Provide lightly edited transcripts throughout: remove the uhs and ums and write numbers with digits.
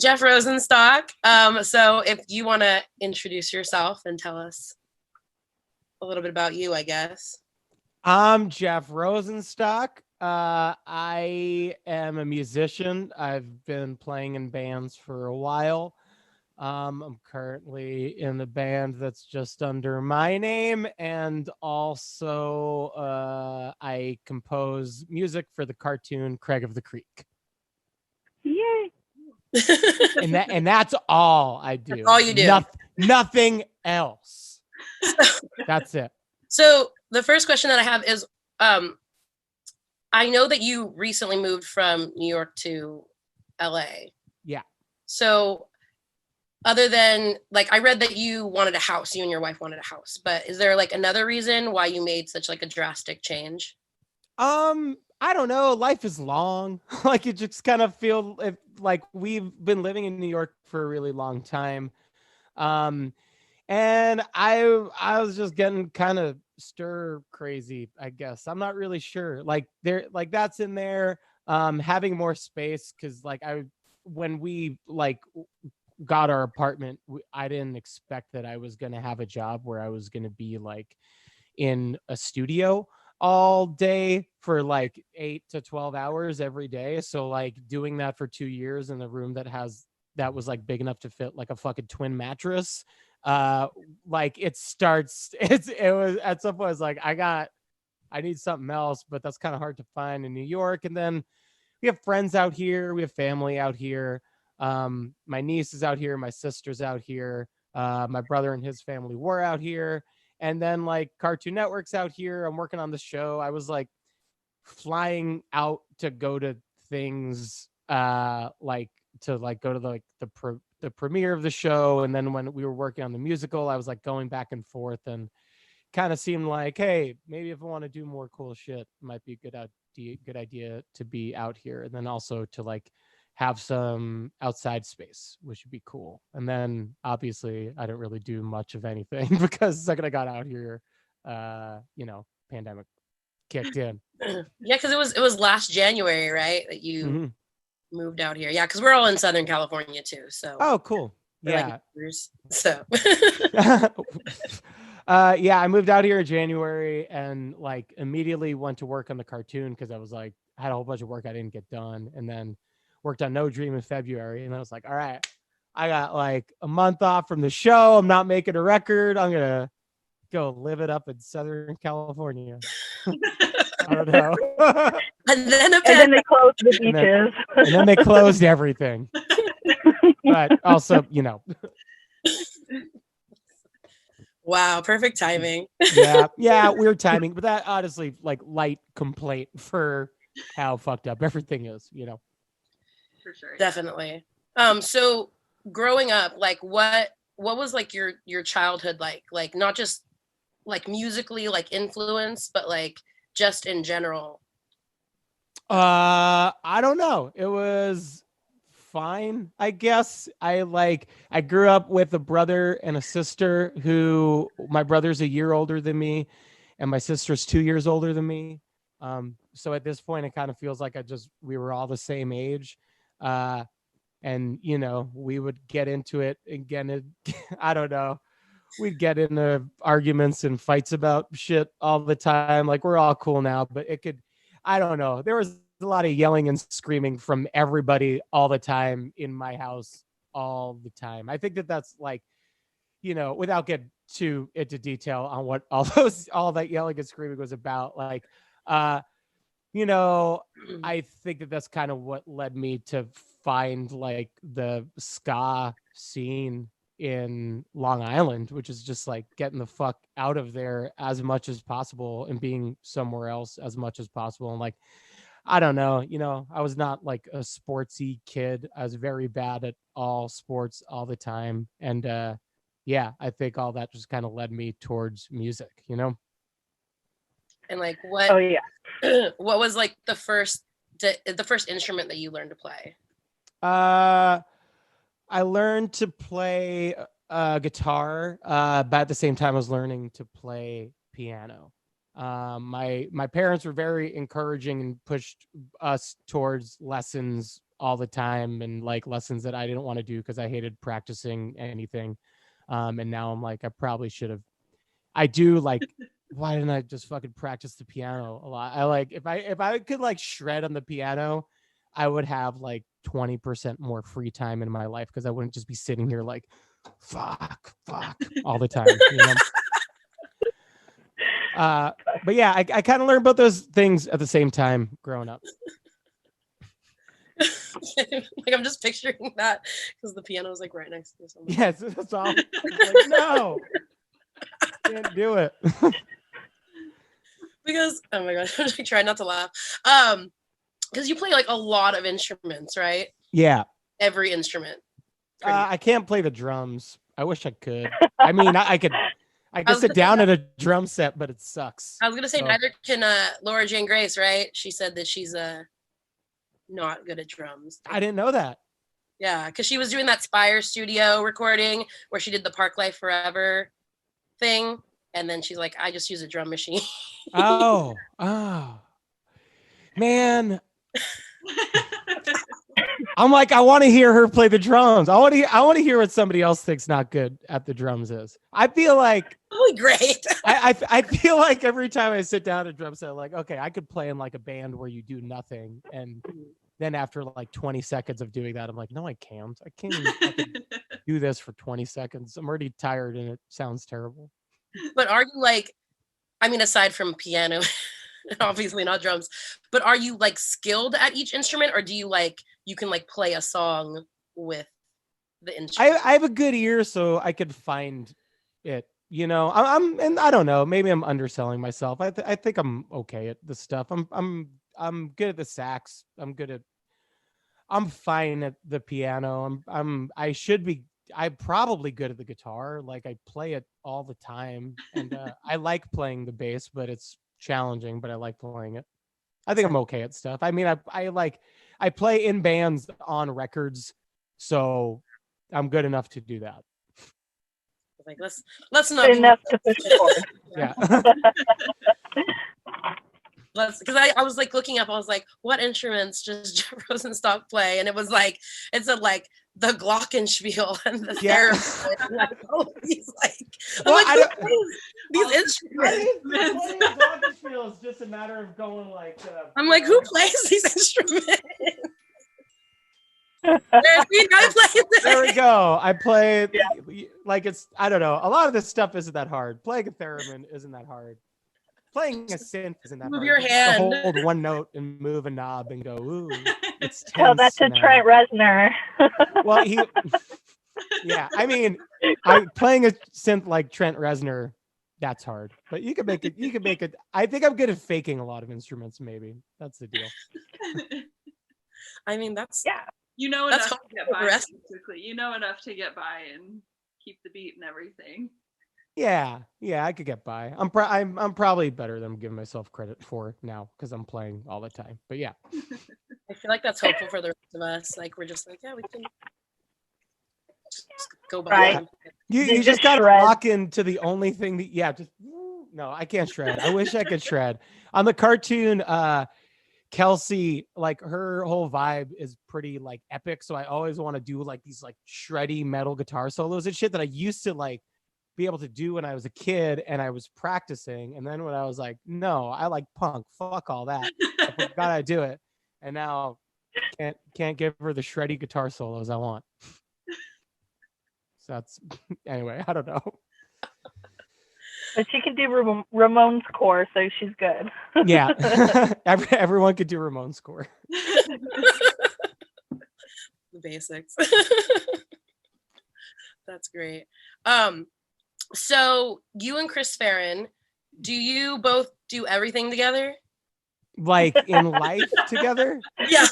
Jeff Rosenstock. So if you want to introduce yourself and tell us a little bit about you, I guess. I'm Jeff Rosenstock. I am a musician. I've been playing in bands for a while. I'm currently in the band that's just under my name, and also I compose music for the cartoon Craig of the Creek. Yay! And that's all I do. That's all you do. Nothing else. That's it. So the first question that I have is, I know that you recently moved from New York to LA. Yeah. So other than, like, I read that you wanted a house, you and your wife wanted a house, but is there like another reason why you made such like a drastic change? I don't know. Life is long. Like, it just kind of feel like we've been living in New York for a really long time. And I was just getting kind of stir crazy, I guess. I'm not really sure. Like, that's in there. Having more space, because like when we like got our apartment, I didn't expect that I was gonna have a job where I was gonna be like in a studio all day for like 8 to 12 hours every day. So like doing that for 2 years in a room that was like big enough to fit like a fucking twin mattress, like it was at some point I was like, I need something else, but that's kind of hard to find in New York. And then we have friends out here, we have family out here. My niece is out here, my sister's out here, my brother and his family were out here. And then like Cartoon Network's out here. I'm working on the show. I was like flying out to go to things, like to like go to the premiere of the show. And then when we were working on the musical, I was like going back and forth, and kind of seemed like, hey, maybe if I want to do more cool shit, it might be a good idea to be out here. And then also to like have some outside space, which would be cool. And then obviously I didn't really do much of anything because the second I got out here, pandemic kicked in. Yeah, because it was last January, right, that you moved out here. Yeah, because we're all in Southern California too. So oh, cool. Yeah. Like years, so yeah, I moved out here in January and like immediately went to work on the cartoon because I was like, I had a whole bunch of work I didn't get done, and then worked on No Dream in February. And then I was like, all right, I got like a month off from the show. I'm not making a record. I'm gonna go live it up in Southern California. I don't know. and then they closed the beaches. And then they closed everything. But also, Wow, perfect timing. yeah, weird timing. But that honestly, like, light complaint for how fucked up everything is, For sure. Definitely. So growing up, like what was like your childhood like not just like musically like influence, but like just in general? I don't know. It was fine, I guess. I grew up with a brother and a sister who, my brother's a year older than me and my sister's 2 years older than me. So at this point it kind of feels like we were all the same age. And we would get into it again. I don't know. We'd get into arguments and fights about shit all the time. Like, we're all cool now, but I don't know. There was a lot of yelling and screaming from everybody all the time in my house all the time. I think that's like, without getting too into detail on what all that yelling and screaming was about, like, I think that's kind of what led me to find like the ska scene in Long Island, which is just like getting the fuck out of there as much as possible and being somewhere else as much as possible. And like, I don't know, I was not like a sportsy kid. I was very bad at all sports all the time. And yeah, I think all that just kind of led me towards music, And like what? Oh yeah. What was like the first instrument that you learned to play? I learned to play guitar, but at the same time I was learning to play piano. My parents were very encouraging and pushed us towards lessons all the time, and like lessons that I didn't want to do because I hated practicing anything. And now I'm like, I probably should have. I do like, why didn't I just fucking practice the piano a lot? I like, if I could like shred on the piano, I would have like 20% more free time in my life because I wouldn't just be sitting here like, fuck all the time, you know? But yeah, I kind of learned about those things at the same time growing up. Like I'm just picturing that because the piano is like right next to something. Yes, that's all. Like, no, can't do it. Because oh my gosh, I try not to laugh. Because you play like a lot of instruments, right? Yeah. Every instrument. I can't play the drums. I wish I could. I mean, I could sit down at a drum set, but it sucks. I was gonna say neither can Laura Jane Grace, right? She said that she's not good at drums. I didn't know that. Yeah, because she was doing that Spire Studio recording where she did the Park Life Forever thing, and then she's like, I just use a drum machine. Oh, man. I'm like, I want to hear her play the drums. I want to hear what somebody else thinks not good at the drums is. I feel like great. I feel like every time I sit down at a drum set, I'm like, okay, I could play in like a band where you do nothing, and then after like 20 seconds of doing that, I'm like, no, I can't. I can't even fucking do this for 20 seconds. I'm already tired and it sounds terrible. But are you like, I mean, aside from piano, obviously not drums, but are you like skilled at each instrument, or do you like, you can like play a song with the instrument? I have a good ear, so I could find it. You know, and I don't know. Maybe I'm underselling myself. I think I'm okay at this stuff. I'm good at the sax. I'm fine at the piano. I'm probably good at the guitar. Like I play it all the time, and I like playing the bass, but it's challenging. But I like playing it. I think I'm okay at stuff. I mean, I play in bands on records, so I'm good enough to do that. Like let's not enough to push forward. Yeah. Because I was like looking up, I was like, what instruments does Jeff Rosenstock play? And it said like the glockenspiel and the theremin. And like, oh, he's like, these instruments. Glockenspiel is just a matter of going like. I'm like, who plays these instruments? There we go. I play like it's, I don't know. A lot of this stuff isn't that hard. Playing a theremin isn't that hard. Playing a synth isn't that hard. Move your hand. Hold one note and move a knob and go, ooh, it's tense. Tell that to Trent Reznor. Well, yeah, I mean, playing a synth like Trent Reznor, that's hard. But you can make it. I think I'm good at faking a lot of instruments, maybe. That's the deal. I mean, that's... Yeah. You know enough to get by, basically. You know enough to get by and keep the beat and everything. Yeah, I could get by. I'm probably better than I'm giving myself credit for now because I'm playing all the time. But yeah, I feel like that's hopeful for the rest of us. Like we're just like, yeah, we can just go by. Right. You just gotta lock into the only thing that no, I can't shred. I wish I could shred. On the cartoon, Kelsey, like her whole vibe is pretty like epic. So I always want to do like these like shreddy metal guitar solos and shit that I used to like be able to do when I was a kid and I was practicing. And then when I was like, no, I like punk, fuck all that. I forgot I do it. And now can't give her the shreddy guitar solos I want. So that's anyway, I don't know. But she can do Ramone's core, so she's good. Yeah. Everyone could do Ramone's core. The basics. That's great. So you and Chris Farren, do you both do everything together? Like in life together? Yeah.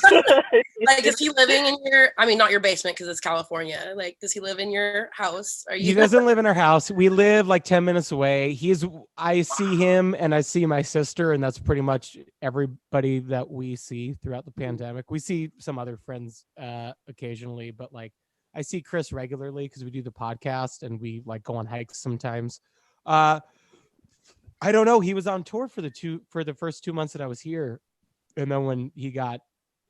Like, is he living in your, I mean, not your basement because it's California. Like, does he live in your house? He doesn't live in our house. We live like 10 minutes away. I see him and I see my sister, and that's pretty much everybody that we see throughout the pandemic. We see some other friends occasionally, but like I see Chris regularly because we do the podcast and we like go on hikes sometimes. I don't know. He was on tour for the first 2 months that I was here. And then when he got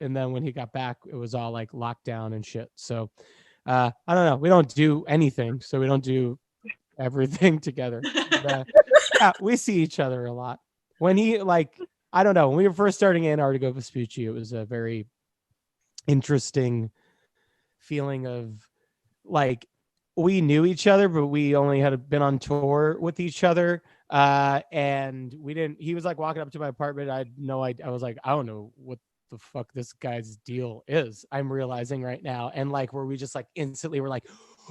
And then when he got back, it was all like lockdown and shit. So I don't know. We don't do anything. So we don't do everything together. But, yeah, we see each other a lot. When he like, I don't know, when we were first starting Antarctica Vespucci, it was a very interesting feeling of like we knew each other, but we only had been on tour with each other. And we didn't, he was like walking up to my apartment. I had no idea. I was like, I don't know what the fuck this guy's deal is. I'm realizing right now. And like, where we just like instantly were like,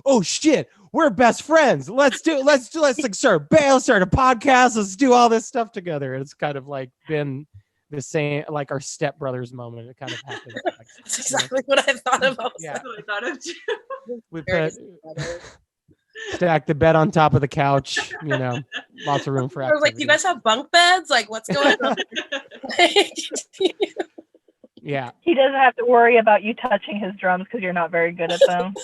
oh shit, we're best friends. Let's like start a podcast. Let's do all this stuff together. And it's kind of like been the same, like our stepbrothers moment. It kind of happened. That's exactly what I thought about. Yeah. That's what I thought of too. We put stack the bed on top of the couch, lots of room for activity. I was like, you guys have bunk beds? Like, what's going on? Yeah. He doesn't have to worry about you touching his drums because you're not very good at them.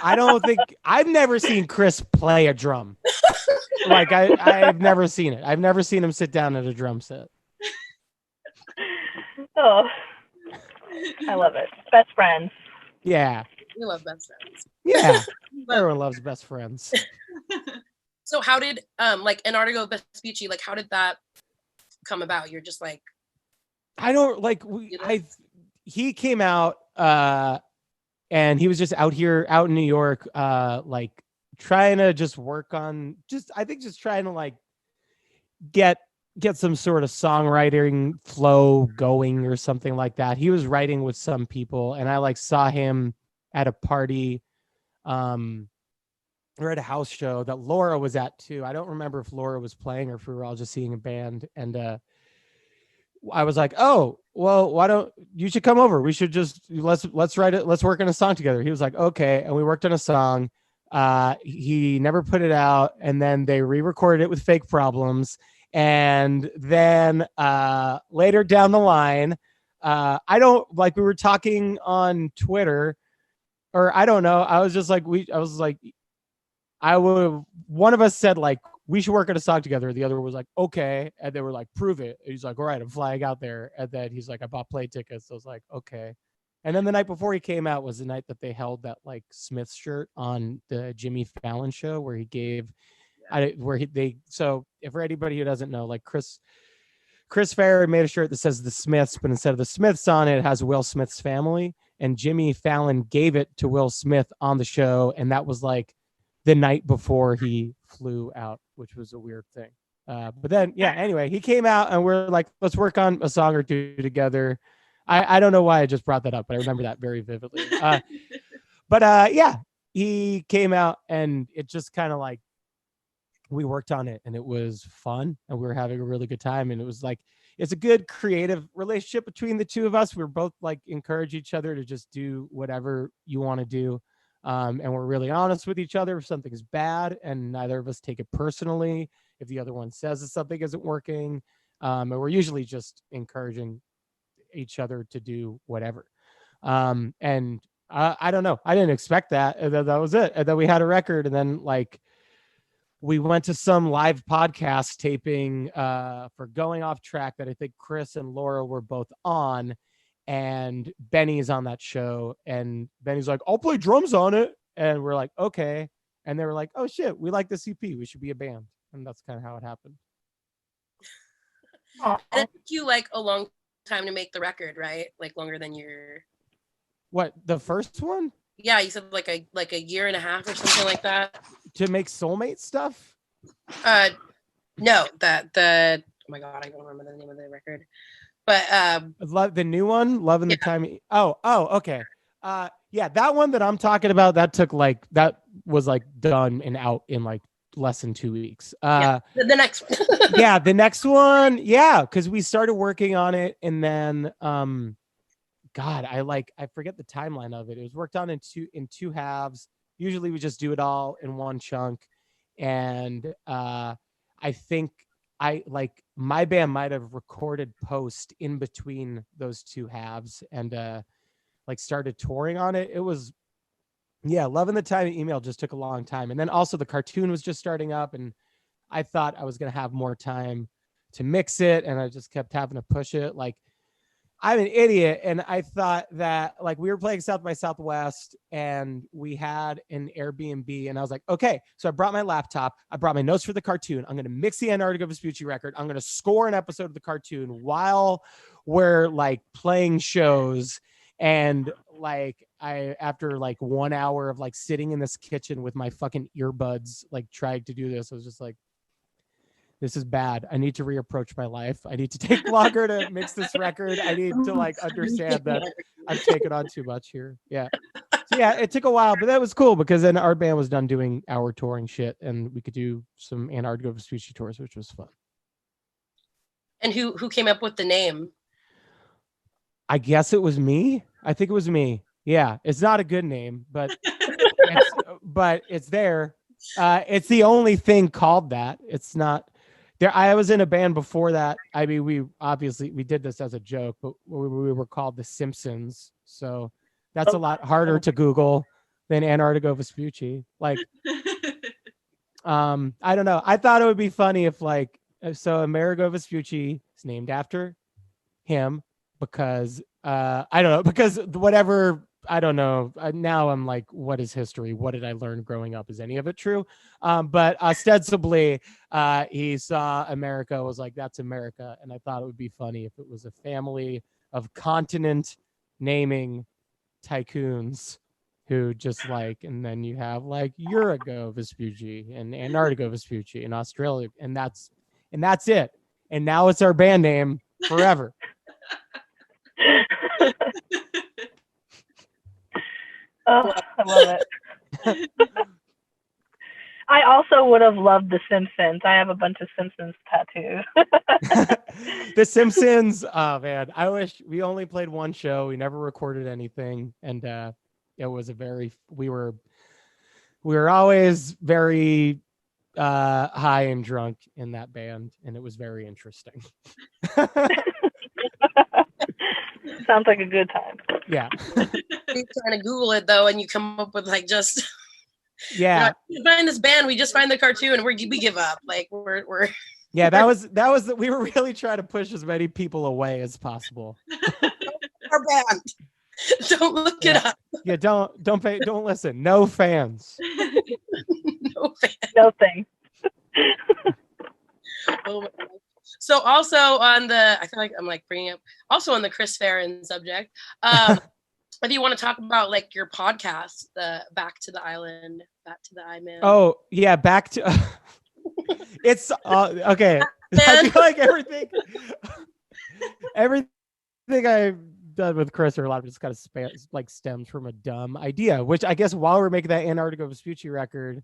I don't think, I've never seen Chris play a drum. Like I've never seen it. I've never seen him sit down at a drum set. Oh, I love it. Best friends. Yeah. We love best friends. Yeah. Everyone loves best friends. So how did like Antarctica Vespucci, like how did that come about? You're just like, I don't like he came out and he was just out in New York like trying to just work on just trying to like get some sort of songwriting flow going or something like that. He was writing with some people and I like saw him at a party or at a house show that Laura was at too. I don't remember if Laura was playing or if we were all just seeing a band. And I was like, oh, well, you should come over. We should just, let's write it. Let's work on a song together. He was like, okay. And we worked on a song. He never put it out. And then they re-recorded it with Fake Problems. And then later down the line, we were talking on Twitter, or I don't know. I was just like, one of us said like, we should work on a song together. The other was like, okay. And they were like, prove it. And he's like, all right, I'm flying out there. And then he's like, I bought plane tickets. So I was like, okay. And then the night before he came out was the night that they held that like Smith shirt on the Jimmy Fallon show where he gave, so if for anybody who doesn't know, like Chris Farren made a shirt that says the Smiths, but instead of the Smiths on it, it has Will Smith's family. And Jimmy Fallon gave it to Will Smith on the show. And that was like the night before he flew out, which was a weird thing. But then, yeah, anyway, he came out and we're like, let's work on a song or two together. I don't know why I just brought that up, but I remember that very vividly. Yeah, he came out and it just kind of like, we worked on it and it was fun and we were having a really good time. And it was like, it's a good creative relationship between the two of us. We're both like encourage each other to just do whatever you want to do. And we're really honest with each other if something is bad and neither of us take it personally. If the other one says that something isn't working, and we're usually just encouraging each other to do whatever. And I don't know. I didn't expect that. And then that was it. And then we had a record and then like, we went to some live podcast taping for Going Off Track that I think Chris and Laura were both on. And Benny's on that show. And Benny's like, I'll play drums on it. And we're like, okay. And they were like, oh shit, we like the CP. We should be a band. And that's kind of how it happened. And it took you like a long time to make the record, right? Like longer than your... What, the first one? Yeah, you said like a year and a half or something like that. To make Soulmate stuff? No, oh my god, I don't remember the name of the record. But the new one, Love in the Time. Oh, okay. Yeah, that one that I'm talking about, that was like done and out in like less than 2 weeks. The next yeah, the next one, yeah, because we started working on it and then God, I forget the timeline of it. It was worked on in two halves. Usually we just do it all in one chunk. And I think my band might have recorded post in between those two halves and like started touring on it. It was, Love in the Time email just took a long time. And then also the cartoon was just starting up and I thought I was going to have more time to mix it. And I just kept having to push it. Like I'm an idiot, and I thought that like we were playing South by Southwest, and we had an Airbnb, and I was like, okay, so I brought my laptop, I brought my notes for the cartoon. I'm gonna mix the Antarctica Vespucci record. I'm gonna score an episode of the cartoon while we're like playing shows, and like after like 1 hour of like sitting in this kitchen with my fucking earbuds, like trying to do this, I was just like, this is bad. I need to reapproach my life. I need to take longer to mix this record. I need to like understand that I've taken on too much here. Yeah. So yeah, it took a while, but that was cool because then our band was done doing our touring shit and we could do some Antarctica Vespucci tours, which was fun. And who came up with the name? I guess it was me. I think it was me. Yeah. It's not a good name, but it's there. It's the only thing called that. It's not there. I was in a band before that. I mean, we did this as a joke, but we were called the Simpsons. So that's a lot harder to Google than Antarctica Vespucci. Like, I don't know. I thought it would be funny if like, so Amerigo Vespucci is named after him because, I don't know, because whatever, I don't know. Now I'm like, what is history? What did I learn growing up? Is any of it true? But ostensibly, he saw America, was like, that's America. And I thought it would be funny if it was a family of continent naming tycoons who just like, and then you have like Urugo Vespucci and Antarctica Vespucci in Australia. And that's it. And now it's our band name forever. Oh, I love it. I also would have loved The Simpsons. I have a bunch of Simpsons tattoos. The Simpsons. Oh man, I wish we only played one show. We never recorded anything, and it was we were always very high and drunk in that band, and it was very interesting. Sounds like a good time. Yeah. You're trying to Google it though, and you come up with like just yeah. You know, find this band, we just find the cartoon, and we give up. Like we're yeah. That was we were really trying to push as many people away as possible. Our band. Don't look it up. Yeah. Don't listen. No fans. No fans. No thanks. Oh my God. So also on the, I feel like I'm like bringing up also on the Chris Farren subject. If you want to talk about like your podcast, the Back to the Island, Back to the I-Man. Oh yeah, back to. It's okay. I feel like everything I've done with Chris, or a lot of it just kind of stems from a dumb idea. Which I guess while we're making that Antarctica Vespucci record,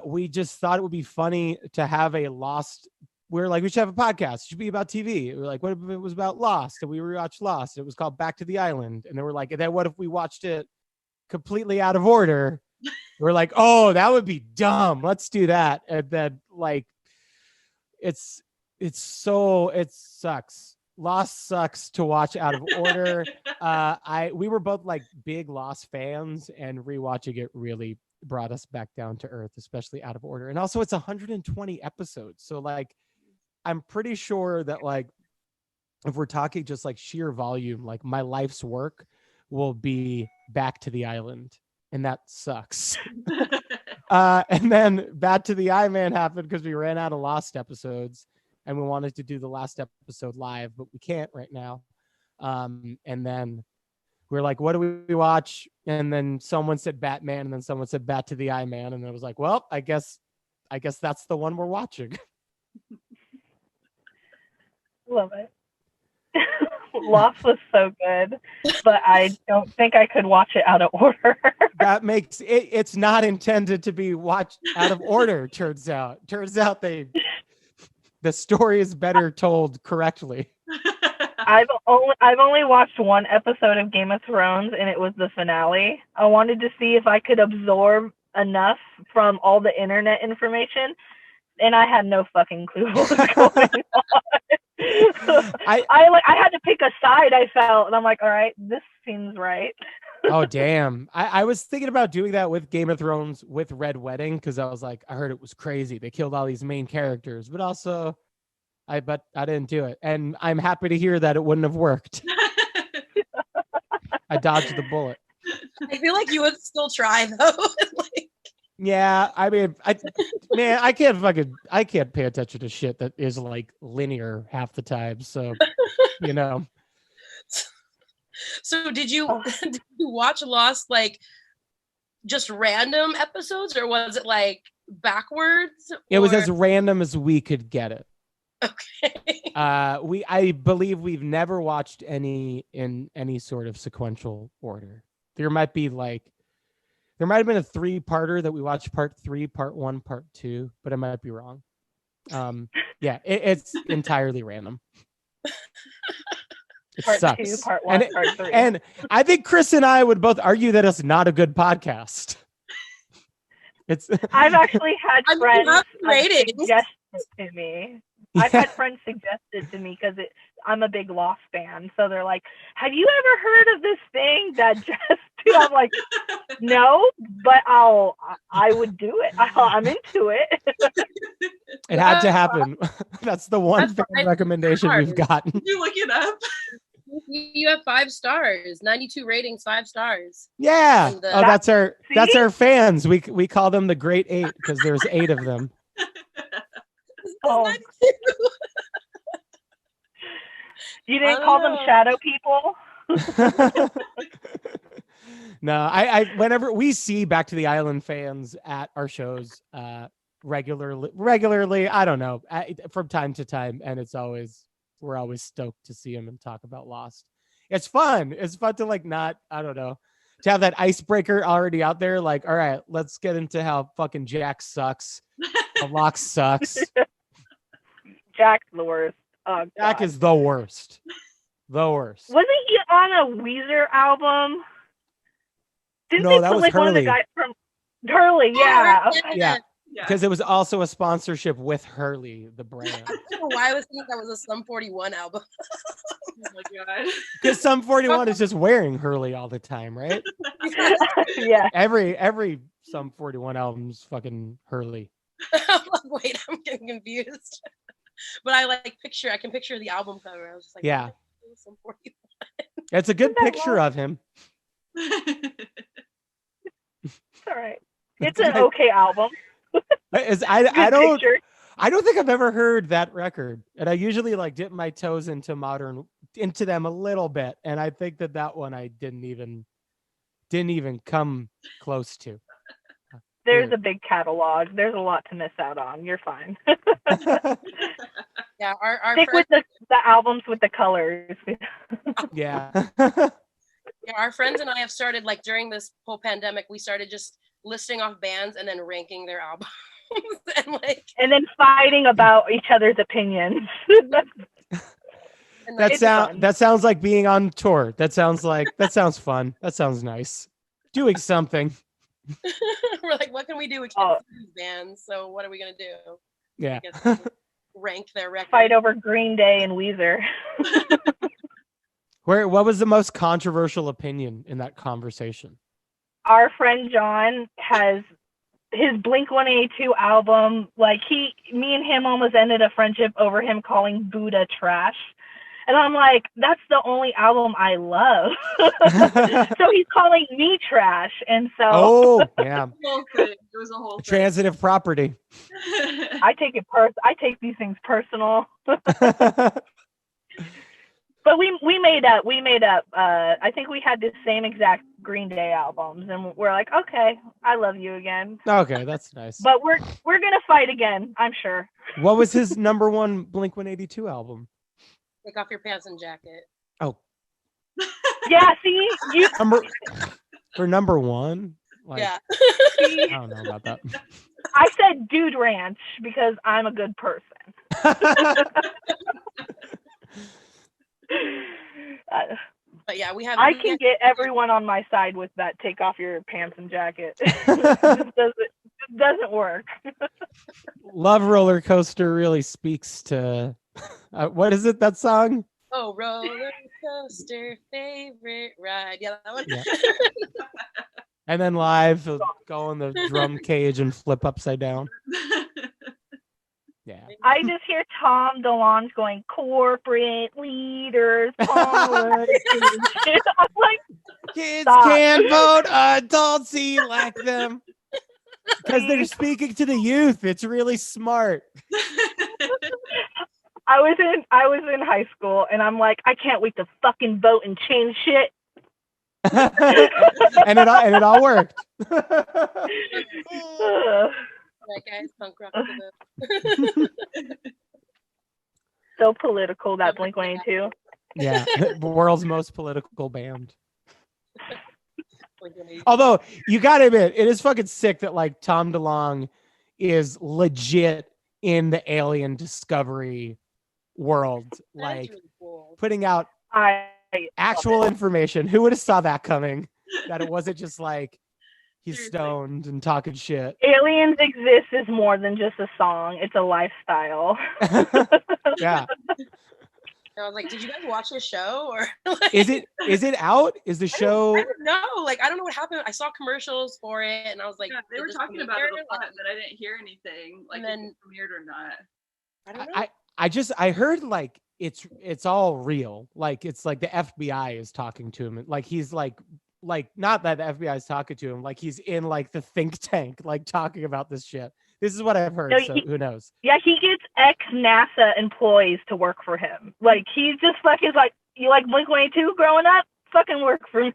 we just thought it would be funny to have a Lost. We're like, we should have a podcast. It should be about TV. We're like, what if it was about Lost? And we rewatched Lost. It was called Back to the Island. And then we're like, and then what if we watched it completely out of order? We're like, oh, that would be dumb. Let's do that. And then like, it sucks. Lost sucks to watch out of order. We were both like big Lost fans, and rewatching it really brought us back down to earth, especially out of order. And also it's 120 episodes. So like, I'm pretty sure that like, if we're talking just like sheer volume, like my life's work will be Back to the Island, and that sucks. And then Back to the I-Man happened because we ran out of Lost episodes, and we wanted to do the last episode live, but we can't right now. And then we're like, what do we watch? And then someone said Batman, and then someone said Back to the I-Man, and it was like, well, I guess that's the one we're watching. Love it. Lost was so good, but I don't think I could watch it out of order. That makes it's not intended to be watched out of order. Turns out the story is better told correctly. I've only watched one episode of Game of Thrones, and it was the finale. I wanted to see if I could absorb enough from all the internet information, and I had no fucking clue what was going on. I had to pick a side, I felt, and I'm like, all right, this seems right. Oh damn. I was thinking about doing that with Game of Thrones with Red Wedding, because I was like, I heard it was crazy. They killed all these main characters, but also I didn't do it. And I'm happy to hear that it wouldn't have worked. I dodged the bullet. I feel like you would still try though. Like, yeah, I mean, I can't pay attention to shit that is like linear half the time. So, you know. So did you watch Lost like just random episodes, or was it like backwards? It was as random as we could get it. Okay. I believe we've never watched any in any sort of sequential order. There might have been a 3-parter that we watched part 3, part 1, part 2, but I might be wrong. Yeah, it's entirely random. It part sucks. 2, part 1, part 3. And I think Chris and I would both argue that it's not a good podcast. I've actually had friends suggest it to me. Yeah. I've had friends suggest it to me because I'm a big Lost fan. So they're like, have you ever heard of this thing that just... I'm like, no, but I would do it. I'm into it. It had to happen. That's the one fan recommendation we've gotten. You look it up. You have 5 stars, 92 ratings, 5 stars. Yeah. That's our fans. We call them the Great 8 because there's 8 of them. Oh. You didn't call them shadow people? No, I whenever we see Back to the Island fans at our shows regularly, I don't know, from time to time, and we're always stoked to see them and talk about Lost. It's fun. It's fun to to have that icebreaker already out there. Like, all right, let's get into how fucking Jack sucks. The Lock sucks. Jack's the worst. Oh, Jack is the worst. The worst. Wasn't he on a Weezer album? Didn't No, that was one of the Hurley. guys from Hurley? Yeah. Yeah. Because it was also a sponsorship with Hurley, the brand. I don't know why I was thinking that was a Sum 41 album. Oh my god. Because Sum 41 is just wearing Hurley all the time, right? Yeah. Every Sum 41 album's fucking Hurley. Wait, I'm getting confused. But I can picture the album cover. I was just like, yeah. Sum 41. It's a good picture of him. It's all right. It's an okay album. I don't think I've ever heard that record, and I usually dip my toes into them a little bit, and I think that one I didn't even come close to. There's a big catalog. There's a lot to miss out on. You're fine. Yeah, our stick with the albums with the colors. Yeah. Yeah, our friends and I have started during this whole pandemic. We started just listing off bands and then ranking their albums and then fighting about each other's opinions. That sounds like being on tour. That sounds fun. That sounds nice. Doing something. We're like, what can we do? We can't see these bands, so what are we gonna do? Yeah. Rank their records. Fight over Green Day and Weezer. What was the most controversial opinion in that conversation? Our friend John has his Blink-182 album. Me and him almost ended a friendship over him calling Buddha trash. And I'm like, that's the only album I love. So he's calling me trash. And so. Oh, yeah. It was a whole thing. Transitive property. I take these things personal. But we made up. I think we had the same exact Green Day albums, and we're like, okay, I love you again. Okay, that's nice. But we're gonna fight again, I'm sure. What was his number one Blink-182 album? Take Off Your Pants and Jacket. Oh. Yeah, see, for number one. Yeah. I don't know about that. I said Dude Ranch because I'm a good person. But yeah, we have. I can get everyone on my side with that. Take off your pants and jacket. It doesn't work. Love Roller Coaster really speaks to. What is it? That song? Oh, roller coaster, favorite ride. Yeah, that one. Yeah. And then live, he'll go in the drum cage and flip upside down. Yeah. I just hear Tom DeLonge going, corporate leaders, politicians. I'm like, Kids Stop. can vote, adults elect them. Because they're speaking to the youth. It's really smart. I was in high school, and I'm like, I can't wait to fucking vote and change shit. and it all worked. That guy's punk rock to the So political, that Blink-182. Yeah, the world's most political band. Although you gotta admit, it is fucking sick that like Tom DeLonge is legit in the alien discovery world, like really cool. Putting out actual information. Who would have saw that coming? That it wasn't just like he's stoned and talking shit. Aliens exist is more than just a song; it's a lifestyle. Yeah. I was like, did you guys watch the show? Or like, is it out? Is the show? I don't know. Like, I don't know what happened. I saw commercials for it, and I was like, they were talking about it a lot, but I didn't hear anything. Like, then, if it premiered or not. I don't know. I heard like it's all real. Like it's like the FBI is talking to him. Like he's like not that the FBI is talking to him. Like he's in like the think tank, like talking about this shit. This is what I've heard. So who knows? Yeah, he gets ex-NASA employees to work for him. Like he's just like he's like, you like Blink-182 growing up? Fucking work for me.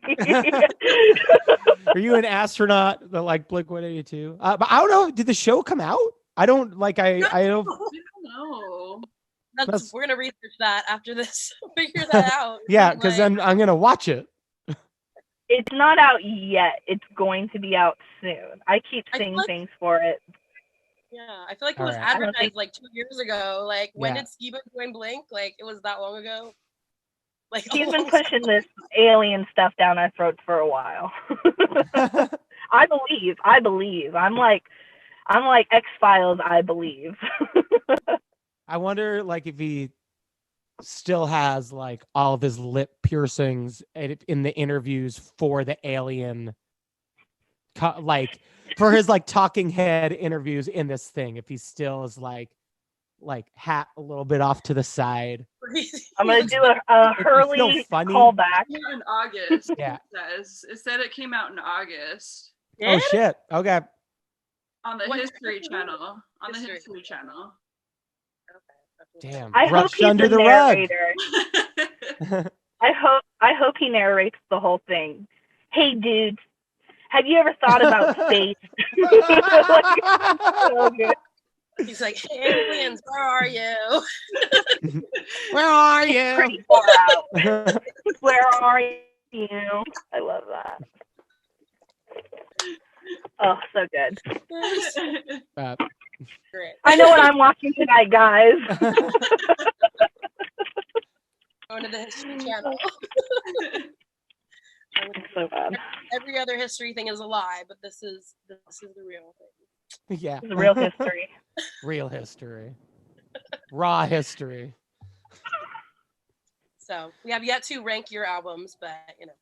Are you an astronaut that like Blink-182? But I don't know. Did the show come out? I don't like. I don't know. We're gonna research that after this. Figure that out. Yeah, because then I'm gonna watch it. It's not out yet. It's going to be out soon. I keep seeing things for it. Yeah, I feel like it was advertised like 2 years ago. Like, when did Skiba join Blink? Like, it was that long ago. Like, he's been pushing this alien stuff down our throats for a while. I believe. I'm like X-Files. I believe. I wonder, like, if he still has like all of his lip piercings in the interviews for the alien, like for his like talking head interviews in this thing, if he still is like hat a little bit off to the side. I'm gonna do a Hurley callback in August. Yeah, it said it came out in August. Oh shit. Okay. On the History Channel. On the History Channel. Damn. I hope he's under the narrator. I hope he narrates the whole thing. Hey, dudes, have you ever thought about space? He's like, hey, aliens, where are you? Where are you? Pretty far out. Where are you? I love that. Oh, so good. Great. I know what I'm watching tonight, guys. Going to the History Channel. So bad. Every other history thing is a lie, but this is the real thing. Yeah. The real history. Real history. Raw history. So we have yet to rank your albums, but you know,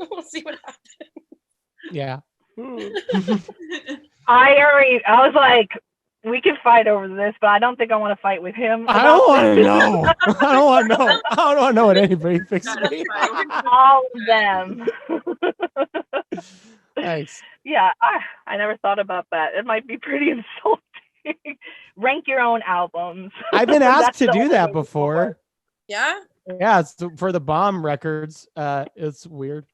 we'll see what happens. Yeah. I was like, we can fight over this, but I don't think I want to fight with him. I don't want to know. I don't want to know. I don't want to know what anybody thinks of me. All of them. Nice. Yeah, I never thought about that. It might be pretty insulting. Rank your own albums. I've been asked to do that before. Yeah? Yeah, it's for the Bomb records. It's weird.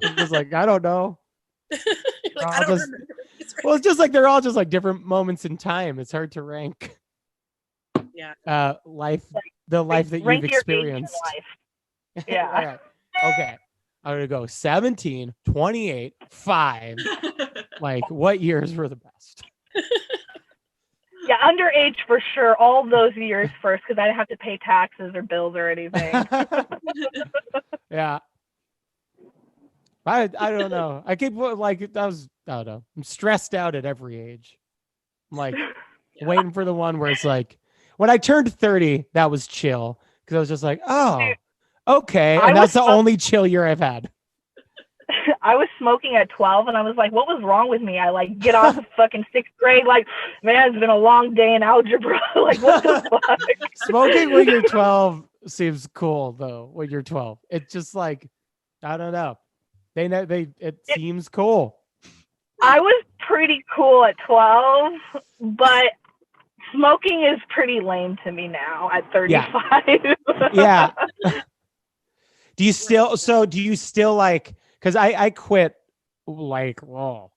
It's like, I don't know. Like, I don't remember. Well, it's just like they're all just like different moments in time. It's hard to rank. Yeah. Life that you've experienced. Life. Yeah. All right. Okay. I'm gonna go 17, 28, 5. Like, what years were the best? Yeah, underage for sure. All those years first, because I didn't have to pay taxes or bills or anything. Yeah. I don't know. I keep like I don't know. I'm stressed out at every age. I'm like waiting for the one where it's like when I turned 30, that was chill because I was just like, oh, okay, and that's the only chill year I've had. I was smoking at 12, and I was like, what was wrong with me? I like get off of fucking 6th grade, like, man, it's been a long day in algebra. Like, what the fuck? Smoking when you're 12 seems cool though. When you're 12, it's just like, I don't know. It seems cool. I was pretty cool at 12, but smoking is pretty lame to me now at 35. Yeah. Do you still like, because I quit like, long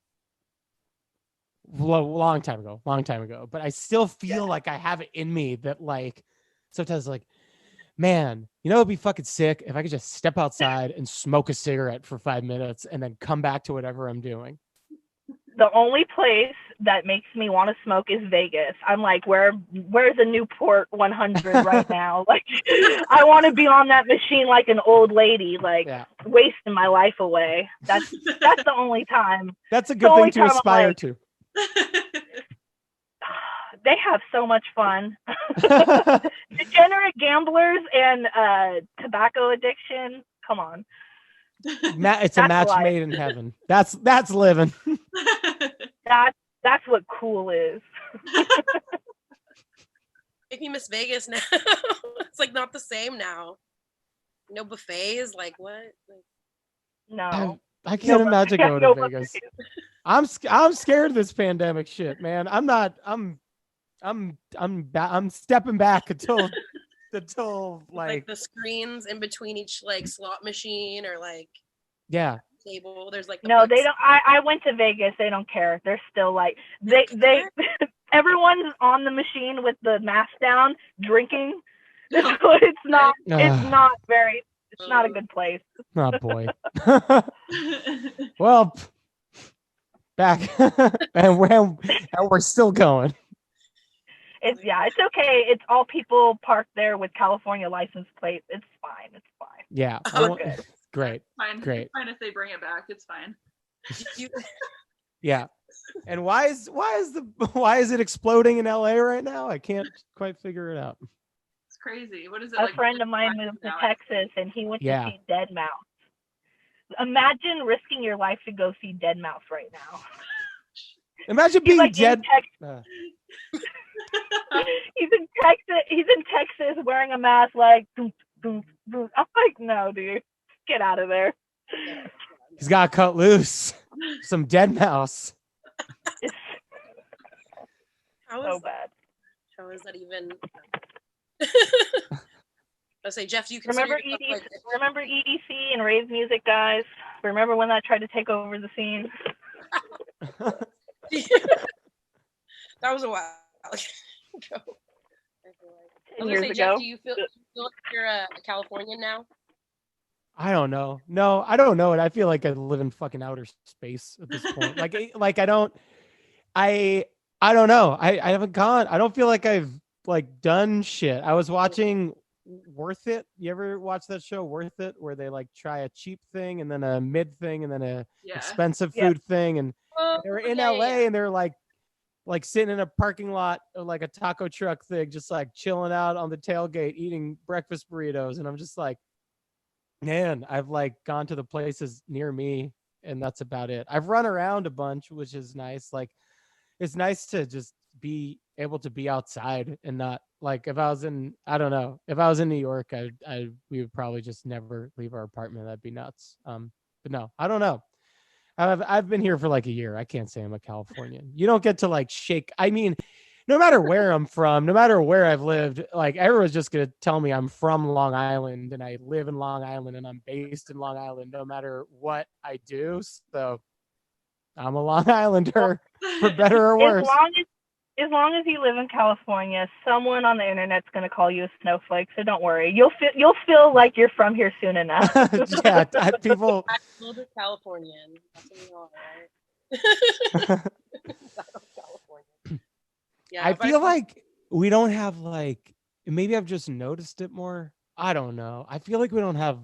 time ago, but I still feel like I have it in me that like sometimes like, man, it'd be fucking sick if I could just step outside and smoke a cigarette for 5 minutes and then come back to whatever I'm doing. The only place that makes me want to smoke is Vegas. I'm like, where's a Newport 100 right now? Like, I want to be on that machine like an old lady, like wasting my life away. That's the only time. That's a good thing to aspire to. They have so much fun. Degenerate gamblers and tobacco addiction. Come on. It's a match made in heaven. That's living. That's what cool is. If you miss Vegas now, it's like not the same now. No buffets, like what? No. I can't imagine going to Vegas. I'm scared of this pandemic shit, man. I'm stepping back until like the screens in between each like slot machine or like table. There's like no, they don't. I went to Vegas. They don't care. They're still like they everyone's on the machine with the mask down drinking. So it's not a good place. Oh boy. Well, back and we're still going. It's okay. It's all people parked there with California license plates. It's fine. Yeah. Good. Great. Fine. Great. It's fine if they bring it back. It's fine. Yeah. And why is it exploding in LA right now? I can't quite figure it out. It's crazy. What is it? A friend of mine moved to Texas and he went to see Dead Mouse. Imagine risking your life to go see Dead Mouse right now. Imagine being dead. He's in Texas wearing a mask like boom, boom, boom. I'm like, no, dude. Get out of there. He's got to cut loose some Dead Mouse. It's so bad. How is that even? I say, Jeff, you can remember EDC and rave music, guys? Remember when that tried to take over the scene? That was a while ago. 10 years ago. Jeff, do you feel like you're a Californian now? I don't know. No, I don't know it. I feel like I live in fucking outer space at this point. like I don't know. I haven't gone. I don't feel like I've like done shit. I was watching Worth It. You ever watch that show Worth It, where they like try a cheap thing and then a mid thing and then a expensive food thing, and they were in LA and they're like sitting in a parking lot of like a taco truck thing, just like chilling out on the tailgate eating breakfast burritos, and I'm just like, man, I've like gone to the places near me and that's about it. I've run around a bunch, which is nice. Like, it's nice to just be able to be outside and not like, if I was in New York, we would probably just never leave our apartment. That'd be nuts. But no, I don't know. I've been here for like a year. I can't say I'm a Californian. You don't get to like shake. I mean, no matter where I'm from, no matter where I've lived, like everyone's just going to tell me I'm from Long Island and I live in Long Island and I'm based in Long Island, no matter what I do. So I'm a Long Islander for better or worse. As long as you live in California, someone on the internet's going to call you a snowflake. So don't worry. You'll feel like you're from here soon enough. Yeah, people. I'm a little bit Californian. That's what we all, right? Yeah, I feel like we don't have like, maybe I've just noticed it more. I don't know. I feel like we don't have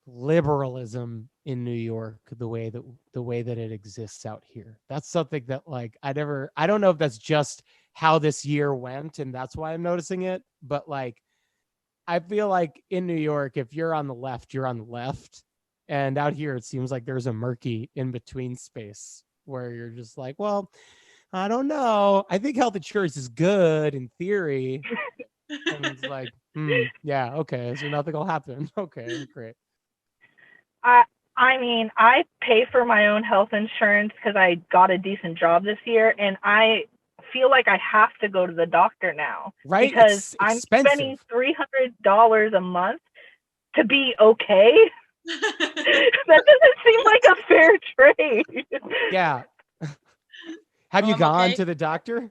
liberalism in New York the way that it exists out here. That's something that like I don't know if that's just how this year went and that's why I'm noticing it, but like I feel like in New York, if you're on the left, you're on the left, and out here it seems like there's a murky in between space where you're just like, well, I don't know. I think health insurance is good in theory. And it's like, yeah, okay, so nothing will happen. Okay, great. I mean, I pay for my own health insurance because I got a decent job this year, and I feel like I have to go to the doctor now, right? because It's I'm expensive. spending $300 a month to be okay. That doesn't seem like a fair trade. Yeah. Have you gone to the doctor?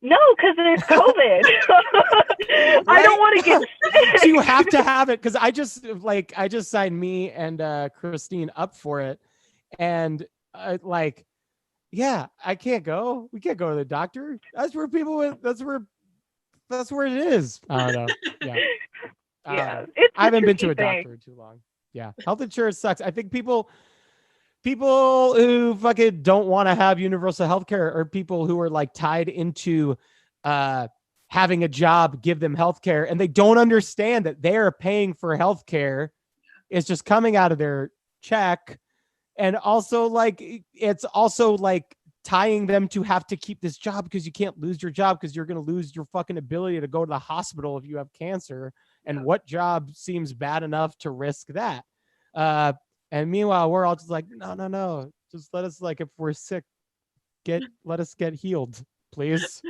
No, because there's COVID. I don't want to get sick. So you have to have it, because I just signed me and Christine up for it, and yeah, I can't go. We can't go to the doctor. That's where that's where it is. I don't know. Yeah. Yeah, I haven't been to a thing. doctor in too long. Yeah, health insurance sucks. I think people who fucking don't want to have universal health care, or people who are like tied into having a job give them health care, and they don't understand that they're paying for health care. It's just coming out of their check. And also, like, it's also like tying them to have to keep this job, because you can't lose your job, because you're going to lose your fucking ability to go to the hospital if you have cancer. And what job seems bad enough to risk that? And meanwhile, we're all just like, no. Just let us, like, if we're sick, let us get healed, please.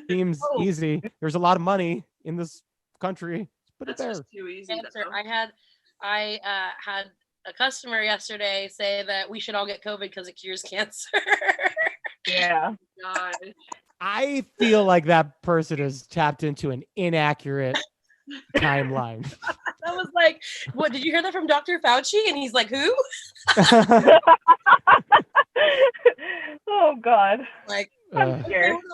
Seems easy. There's a lot of money in this country. Put it there. Just too easy. I had a customer yesterday say that we should all get COVID because it cures cancer. Yeah. God. I feel like that person is tapped into an inaccurate timeline. I was like, what, did you hear that from Dr. Fauci? And he's like, who? Oh God. Like, I'm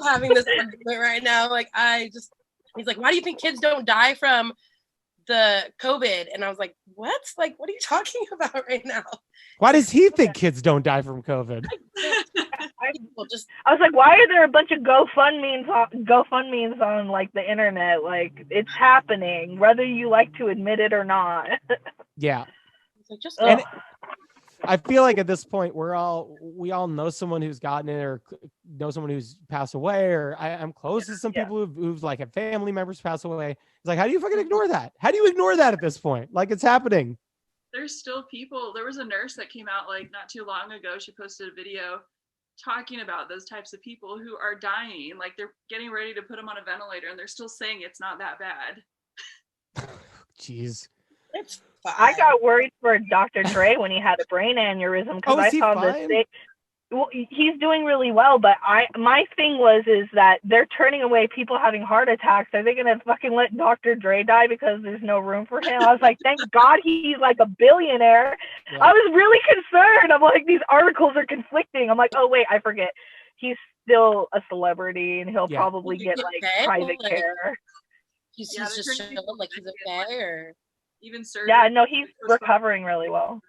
having this argument right now. Like, he's like, why do you think kids don't die from the COVID? And I was like, what? Like, what are you talking about right now? Why does he think kids don't die from COVID? I was like, why are there a bunch of GoFundMes on like the internet? Like, it's happening, whether you like to admit it or not. Yeah. Like, and I feel like at this point we all know someone who's gotten it, or know someone who's passed away, or I'm close to some people who've like had family members pass away. It's like, how do you fucking ignore that? How do you ignore that at this point? Like, it's happening. There's still people. There was a nurse that came out like not too long ago. She posted a video talking about those types of people who are dying. Like, they're getting ready to put them on a ventilator, and they're still saying it's not that bad. Jeez. It's fine. I got worried for Dr. Dre when he had a brain aneurysm, because I saw this. Well, he's doing really well, but my thing is that they're turning away people having heart attacks. Are they gonna fucking let Dr. Dre die because there's no room for him? I was like, thank God he's like a billionaire. Yeah. I was really concerned. I'm like, these articles are conflicting. I'm like, oh wait, I forget. He's still a celebrity, and he'll probably get like private care. He's just showing like he's okay, or even surgery. Yeah, no, he's recovering really well.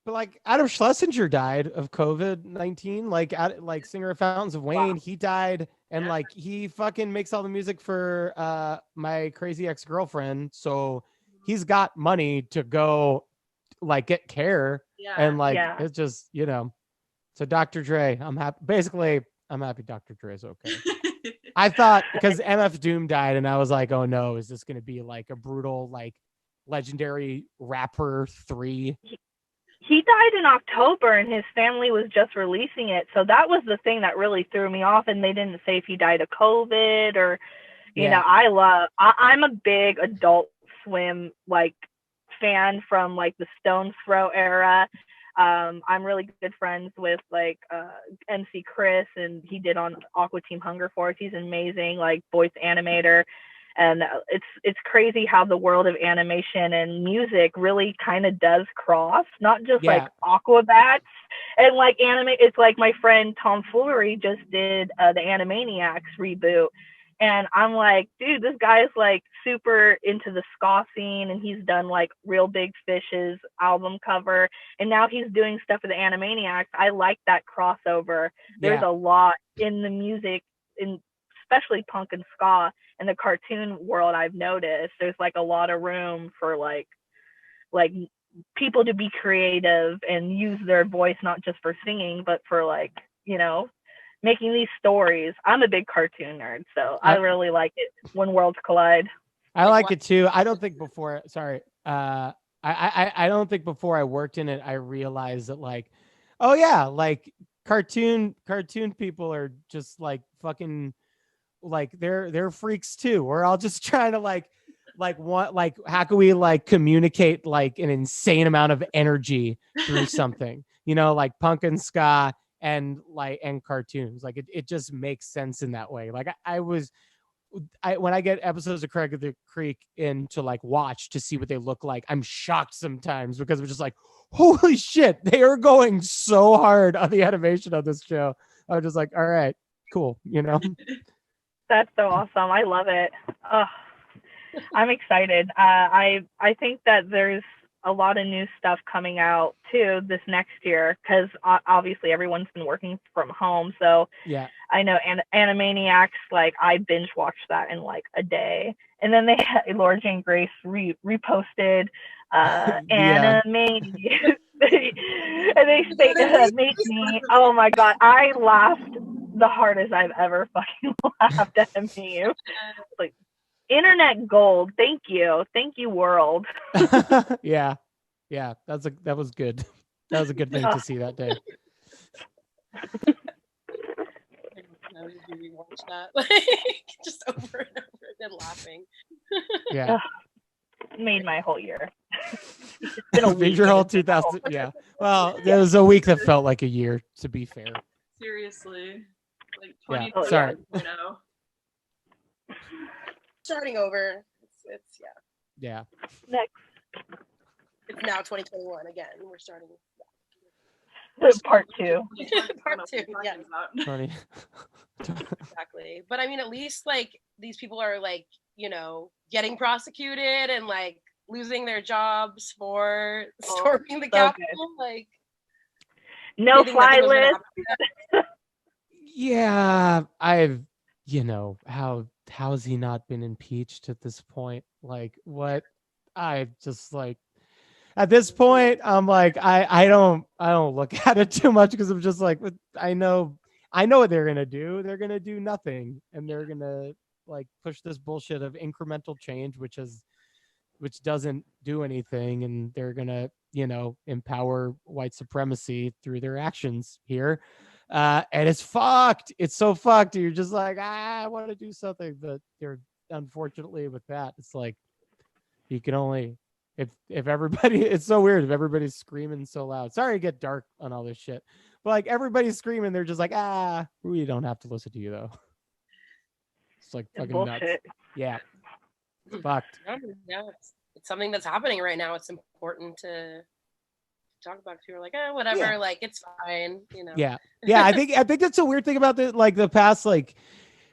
But like Adam Schlesinger died of COVID-19, like singer of Fountains of Wayne, he died, and like he fucking makes all the music for My Crazy Ex-Girlfriend, so he's got money to go like get care, and like it's just, you know. So Dr. Dre, I'm happy. Basically, I'm happy Dr. Dre is okay. I thought, because MF Doom died, and I was like, oh no, is this going to be like a brutal, like legendary rapper 3? He died in October, and his family was just releasing it. So that was the thing that really threw me off. And they didn't say if he died of COVID or, you know, I'm a big Adult Swim like fan from like the Stones Throw era. I'm really good friends with like MC Chris, and he did on Aqua Team Hunger Force. He's amazing, like voice animator. And it's crazy how the world of animation and music really kind of does cross, not just like Aquabats and like anime. It's like my friend Tom Foolery just did the Animaniacs reboot. And I'm like, dude, this guy is like super into the ska scene, and he's done like Real Big Fish's album cover. And now he's doing stuff with the Animaniacs. I like that crossover. There's a lot in the music, especially punk and ska, in the cartoon world. I've noticed there's like a lot of room for like people to be creative and use their voice, not just for singing, but for like, you know, making these stories. I'm a big cartoon nerd, so I really like it when worlds collide. I like it too. I don't think I I don't think before I worked in it I realized that like, oh yeah, like cartoon people are just like fucking like they're freaks too. We're all just trying to like what like how can we like communicate like an insane amount of energy through something, you know, like punk and ska and cartoons. Like it just makes sense in that way. Like I when I get episodes of Craig of the Creek in to like watch to see what they look like, I'm shocked sometimes because we're just like, holy shit, they are going so hard on the animation of this show. I'm just like, all right, cool, you know. That's so awesome. I love it. I'm excited. I think that there's a lot of new stuff coming out too this next year because obviously everyone's been working from home. So yeah, I know Animaniacs, like I binge watched that in like a day, and then they had Laura Jane Grace reposted yeah. Anime. And they say made me. Oh my god, I laughed the hardest I've ever fucking laughed at a meme. Like internet gold. Thank you, world. Yeah, that was good. That was a good thing to see that day. We watch that like just over and over again laughing. Yeah. Made my whole year. It's been a week. Your whole 2000. Yeah. Well, there was a week that felt like a year, to be fair. Seriously. Like 2020. Yeah. Sorry. Starting over. It's yeah. Next. It's now 2021 again. We're starting. Part 2. Part 2. Yeah. 20. Exactly. But I mean, at least like these people are like, you know, getting prosecuted and like losing their jobs for storming the Capitol. Like, no fly list. Yeah, you know, how has he not been impeached at this point? Like, what? I just like at this point, I'm like, I don't look at it too much because I'm just like, I know what they're gonna do. They're gonna do nothing, and they're gonna like push this bullshit of incremental change, which doesn't do anything, and they're gonna, you know, empower white supremacy through their actions here. And it's fucked. It's so fucked. You're just like, I want to do something, but you're unfortunately with that. It's like you can only if everybody. It's so weird if everybody's screaming so loud. Sorry to get dark on all this shit, but like everybody's screaming, they're just like, we don't have to listen to you though. It's like fucking bullshit. nuts. Yeah, it's fucked. Yeah, it's something that's happening right now. It's important to talk about. People are like, whatever, yeah. Like it's fine, you know. Yeah. I think that's a weird thing about the past like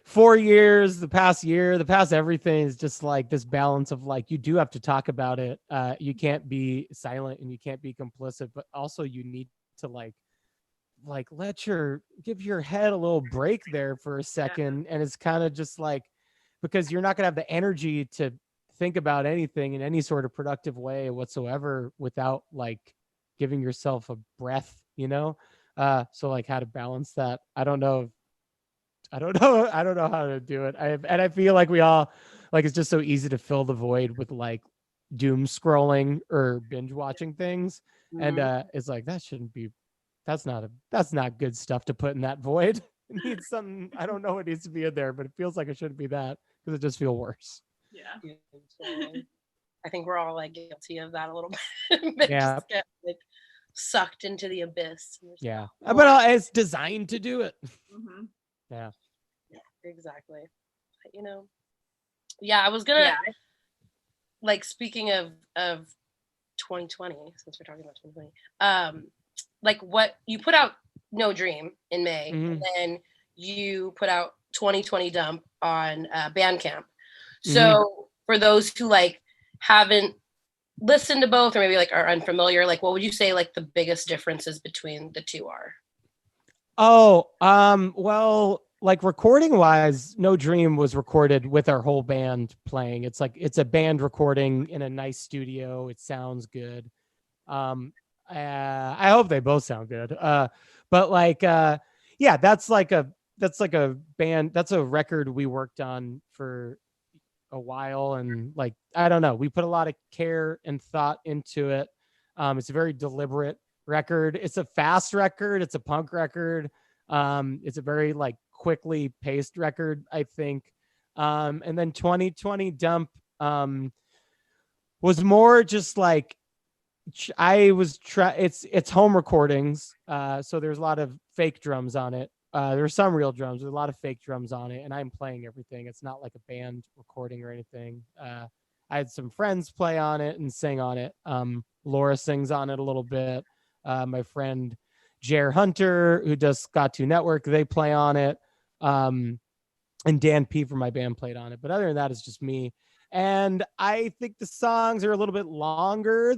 4 years, the past year, the past everything is just like this balance of like you do have to talk about it. You can't be silent and you can't be complicit, but also you need to like give your head a little break there for a second. Yeah. And it's kind of just like because you're not gonna have the energy to think about anything in any sort of productive way whatsoever without like giving yourself a breath, you know? So like how to balance that. I don't know how to do it. I feel like we all like, it's just so easy to fill the void with like doom scrolling or binge watching things. Mm-hmm. And it's like, that's not good stuff to put in that void. It needs something, I don't know what needs to be in there, but it feels like it shouldn't be that because it just feels worse. Yeah. I think we're all like guilty of that a little bit. Yeah. Just get like sucked into the abyss. Yeah. But it's designed to do it. Mm-hmm. Yeah. Exactly. You know. Yeah, I was gonna like speaking of 2020, since we're talking about 2020. Like what you put out No Dream in May, and then you put out 2020 Dump on Bandcamp. So for those who like haven't listened to both or maybe like are unfamiliar, like what would you say like the biggest differences between the two are? Well, like recording wise, No Dream was recorded with our whole band playing. It's like it's a band recording in a nice studio. It sounds good. I hope they both sound good. But like that's like a band, that's a record we worked on for a while, and like, I don't know, we put a lot of care and thought into it. It's a very deliberate record. It's a fast record. It's a punk record. It's a very like quickly paced record, I think. And then 2020 Dump was more just like, it's home recordings. So there's a lot of fake drums on it. There's some real drums. There's a lot of fake drums on it, and I'm playing everything. It's not like a band recording or anything. I had some friends play on it and sing on it. Laura sings on it a little bit. My friend Jer Hunter, who does Scott 2 Network, they play on it. And Dan P from my band played on it. But other than that, it's just me. And I think the songs are a little bit longer.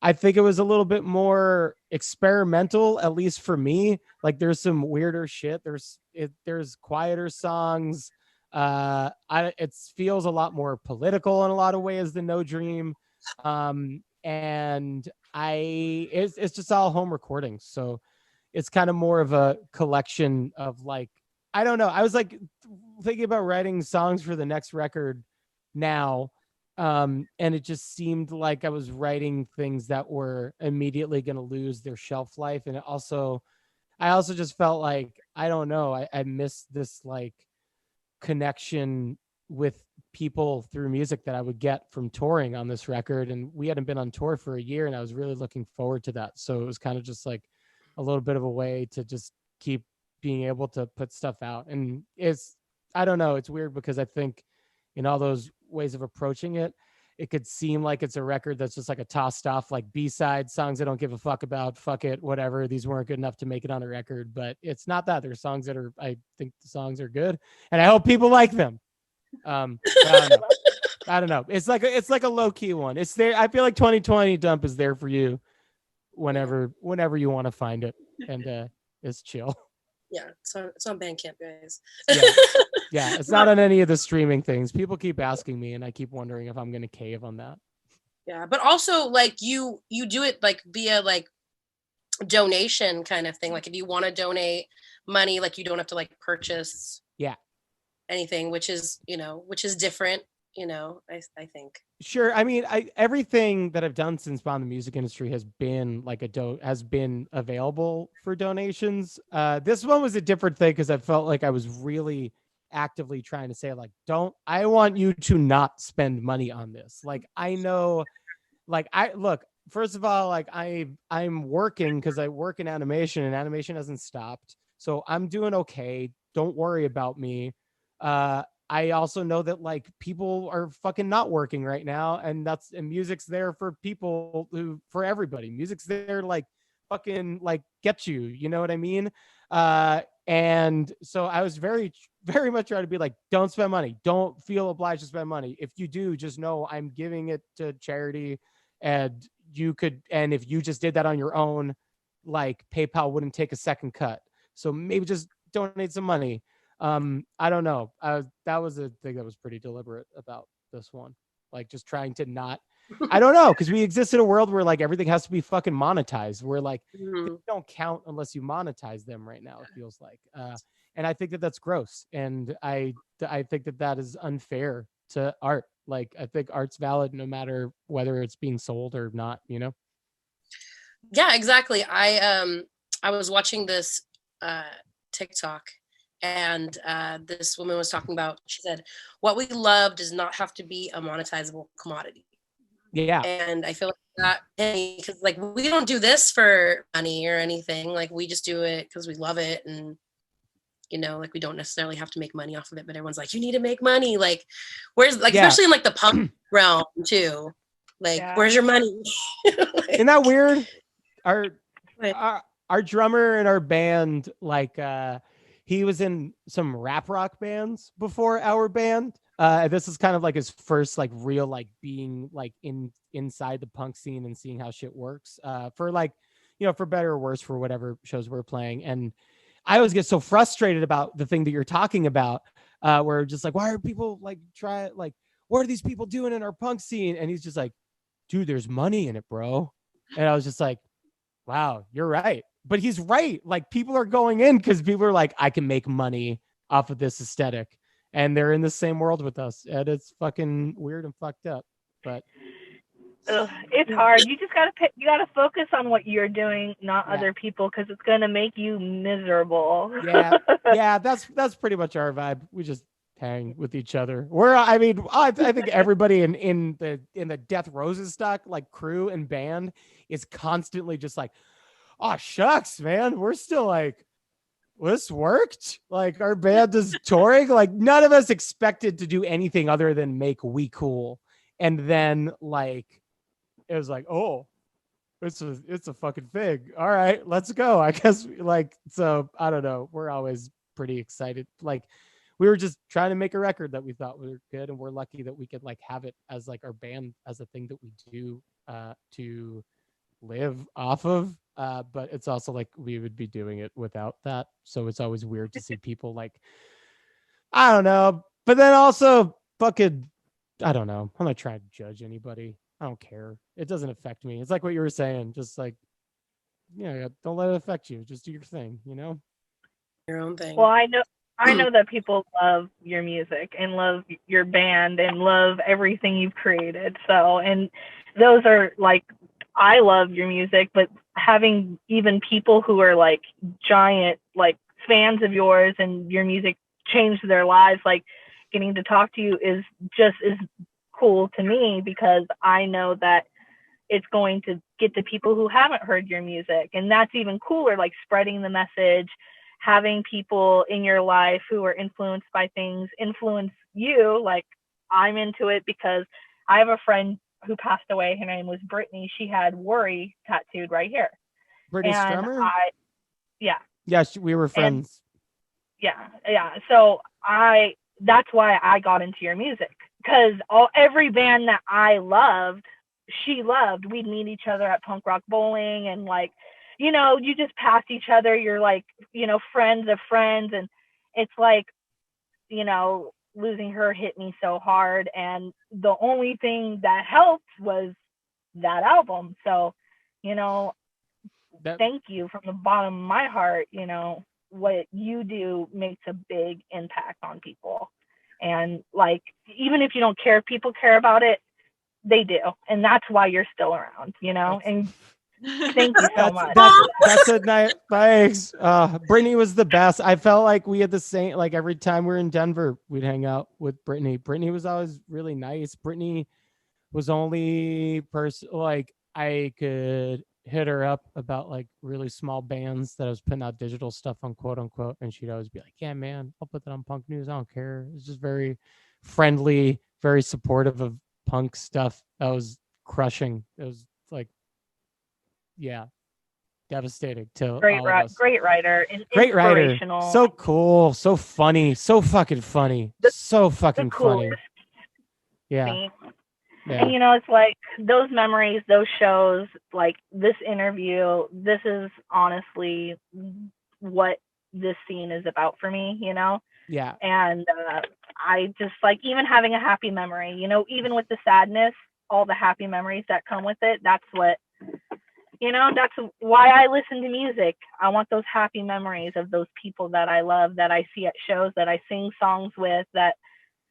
I think it was a little bit more experimental, at least for me. Like there's some weirder shit. There's quieter songs. It feels a lot more political in a lot of ways than No Dream. And it's just all home recordings. So it's kind of more of a collection of like, I don't know. I was like thinking about writing songs for the next record now. And it just seemed like I was writing things that were immediately going to lose their shelf life. And I also just felt like, I don't know, I missed this like connection with people through music that I would get from touring on this record. And we hadn't been on tour for a year, and I was really looking forward to that. So it was kind of just like a little bit of a way to just keep being able to put stuff out. And I don't know, it's weird because I think in all those ways of approaching it, it could seem like it's a record that's just like a tossed off, like B-side songs I don't give a fuck about. Fuck it, whatever. These weren't good enough to make it on a record, but it's not that. There's songs that I think the songs are good, and I hope people like them. I don't know. It's like a low key one. It's there. I feel like 2020 Dump is there for you whenever you want to find it, and it's chill. Yeah, it's on Bandcamp, guys. Yeah, it's not on any of the streaming things. People keep asking me, and I keep wondering if I'm going to cave on that. Yeah, but also like you do it like via like donation kind of thing. Like if you want to donate money, like you don't have to like purchase anything, which is different. I think. Sure. I mean, everything that I've done since Beyond the Music Industry has been like has been available for donations. This one was a different thing because I felt like I was really actively trying to say like, I want you to not spend money on this. Like, I know, like first of all, like I'm working because I work in animation, and animation hasn't stopped. So I'm doing okay. Don't worry about me. I also know that like people are fucking not working right now, and music's there for people for everybody. Music's there like fucking like get you, you know what I mean? And so I was very, very much trying to be like, don't spend money. Don't feel obliged to spend money. If you do, just know I'm giving it to charity, and if you just did that on your own, like PayPal wouldn't take a second cut. So maybe just donate some money. I don't know. That was a thing that was pretty deliberate about this one. Like just trying to not, I don't know. Cause we exist in a world where like everything has to be fucking monetized. Where like, they don't count unless you monetize them right now. It feels like, and I think that that's gross. And I think that is unfair to art. Like, I think art's valid no matter whether it's being sold or not, you know? Yeah, exactly. I was watching this, TikTok, and this woman was talking about, she said, what we love does not have to be a monetizable commodity. Yeah. And I feel like that, because like we don't do this for money or anything. Like we just do it because we love it, and like we don't necessarily have to make money off of it. But everyone's like, you need to make money. Like, where's like, especially in like the punk realm too. Like, where's your money? Like, isn't that weird? Our drummer in our band, like he was in some rap rock bands before our band. This is kind of like his first like real like being like inside the punk scene and seeing how shit works. For like, for better or worse, for whatever shows we're playing. And I always get so frustrated about the thing that you're talking about, where just like, why are people like what are these people doing in our punk scene? And he's just like, dude, there's money in it, bro. And I was just like, wow, you're right. But he's right. Like people are going in because people are like, I can make money off of this aesthetic. and they're in the same world with us, and it's fucking weird and fucked up. But it's hard. You just gotta focus on what you're doing, not Yeah. other people, because it's gonna make you miserable. yeah, that's pretty much our vibe. We just hang with each other. I think everybody in the Death Rosenstock like crew and band is constantly just like, oh shucks, man, we're still like, this worked. Like our band is touring. Like none of us expected to do anything other than make We Cool, and then like it was like, oh, it's a fucking thing. All right, let's go. I guess like, so I don't know. We're always pretty excited. Like we were just trying to make a record that we thought were good, and we're lucky that we could like have it as like our band, as a thing that we do to live off of. But it's also like we would be doing it without that. So it's always weird to see people like, I don't know. But then also fucking, I don't know. I'm not trying to judge anybody. I don't care. It doesn't affect me. It's like what you were saying. Just like, yeah, don't let it affect you. Just do your thing, you know? Your own thing. Well, I know that people love your music and love your band and love everything you've created. So, and those are like, I love your music, but having even people who are like giant, like fans of yours and your music changed their lives, like getting to talk to you is just as cool to me, because I know that it's going to get to people who haven't heard your music. And that's even cooler, like spreading the message, having people in your life who are influenced by things influence you. Like I'm into it because I have a friend who passed away. Her name was Brittany. She had Worry tattooed right here. Brittany Strummer? Yeah. Yeah, we were friends. And, yeah. So that's why I got into your music, because every band that I loved, she loved. We'd meet each other at punk rock bowling, and like, you know, you just pass each other. You're like, you know, friends of friends. And it's like, you know, losing her hit me so hard. And the only thing that helped was that album. So, you know, thank you from the bottom of my heart. You know, what you do makes a big impact on people. And like, even if you don't care if people care about it, they do. And that's why you're still around, you know? And thank you so much. That's a nice, thanks. Brittany was the best. I felt like we had the same, like every time we were in Denver, we'd hang out with Brittany. Brittany was always really nice. Brittany was only person, like I could hit her up about like really small bands that I was putting out digital stuff on, quote unquote. And she'd always be like, yeah, man, I'll put that on Punk News. I don't care. It's just very friendly, very supportive of punk stuff. That was crushing. It was like, yeah, devastating to all of us. Great writer and great writer, so cool, so funny, so fucking funny, so fucking funny. Yeah. And you know, it's like those memories, those shows, like this interview, this is honestly what this scene is about for me, you know? Yeah. And I just like, even having a happy memory, you know, even with the sadness, all the happy memories that come with it, that's what, you know, that's why I listen to music. I want those happy memories of those people that I love, that I see at shows, that I sing songs with, that,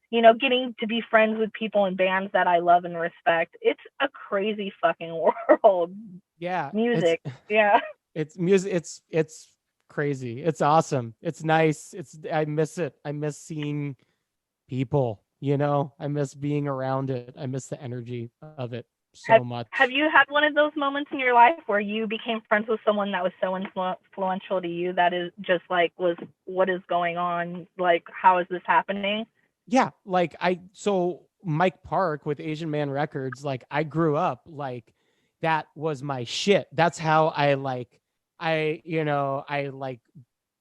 you know, getting to be friends with people in bands that I love and respect. It's a crazy fucking world. Yeah. Music. It's music. It's crazy. It's awesome. It's nice. I miss it. I miss seeing people, you know, I miss being around it. I miss the energy of it so much. Have you had one of those moments in your life where you became friends with someone that was so influential to you, that is just like, was, what is going on? Like, how is this happening? Yeah. Like so Mike Park with Asian Man Records, like I grew up, like that was my shit. That's how I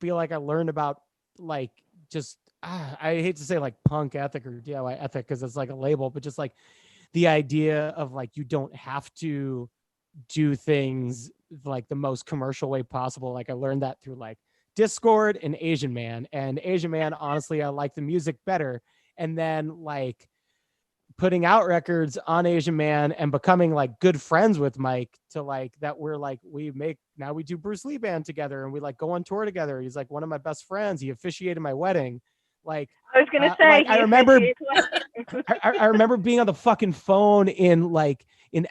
feel like I learned about like, just, I hate to say like punk ethic or DIY ethic, because it's like a label, but just like the idea of like, you don't have to do things like the most commercial way possible. Like I learned that through like Discord and Asian Man. And Asian Man, honestly, I like the music better. And then like putting out records on Asian Man and becoming like good friends with Mike, to like that we're like, we do Bruce Lee Band together, and we like go on tour together. He's like one of my best friends. He officiated my wedding. Like, I was gonna say, I remember being on the fucking phone in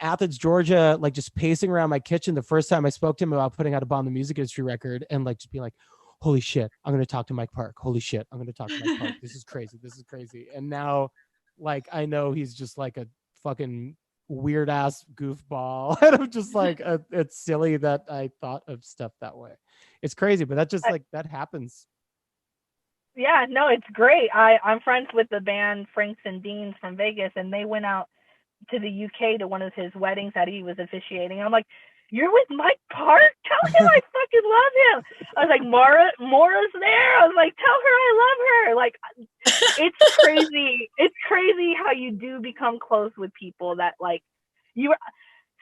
Athens, Georgia, like just pacing around my kitchen the first time I spoke to him about putting out a Bomb the Music Industry record, and like just being like, holy shit, I'm gonna talk to Mike Park. Holy shit, I'm gonna talk to Mike Park. This is crazy. This is crazy. And now, like, I know he's just like a fucking weird ass goofball, and I'm just like, it's silly that I thought of stuff that way. It's crazy, but that just like that happens. Yeah, no, it's great. I'm friends with the band Franks and Deans from Vegas, and they went out to the UK to one of his weddings that he was officiating. I'm like, you're with Mike Park? Tell him I fucking love him. I was like, Maura's there. I was like, tell her I love her. Like, it's crazy. It's crazy how you do become close with people that like you're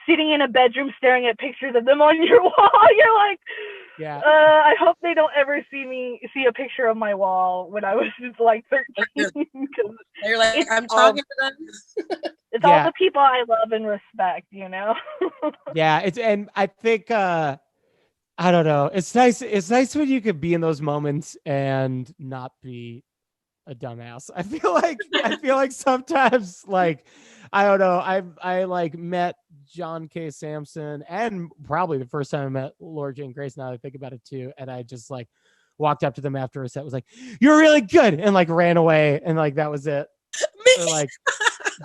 sitting in a bedroom staring at pictures of them on your wall. You're like, yeah. I hope they don't ever see a picture of my wall when I was just like 13. You're like, I'm talking to them. It's all the people I love and respect, you know? Yeah, and I think I don't know. It's nice when you could be in those moments and not be a dumbass. I feel like sometimes, like, I don't know. I like met John K. Sampson, and probably the first time I met Laura Jane Grace, now that I think about it too, and I just like walked up to them after a set, was like, you're really good, and like ran away, and like that was it. Or like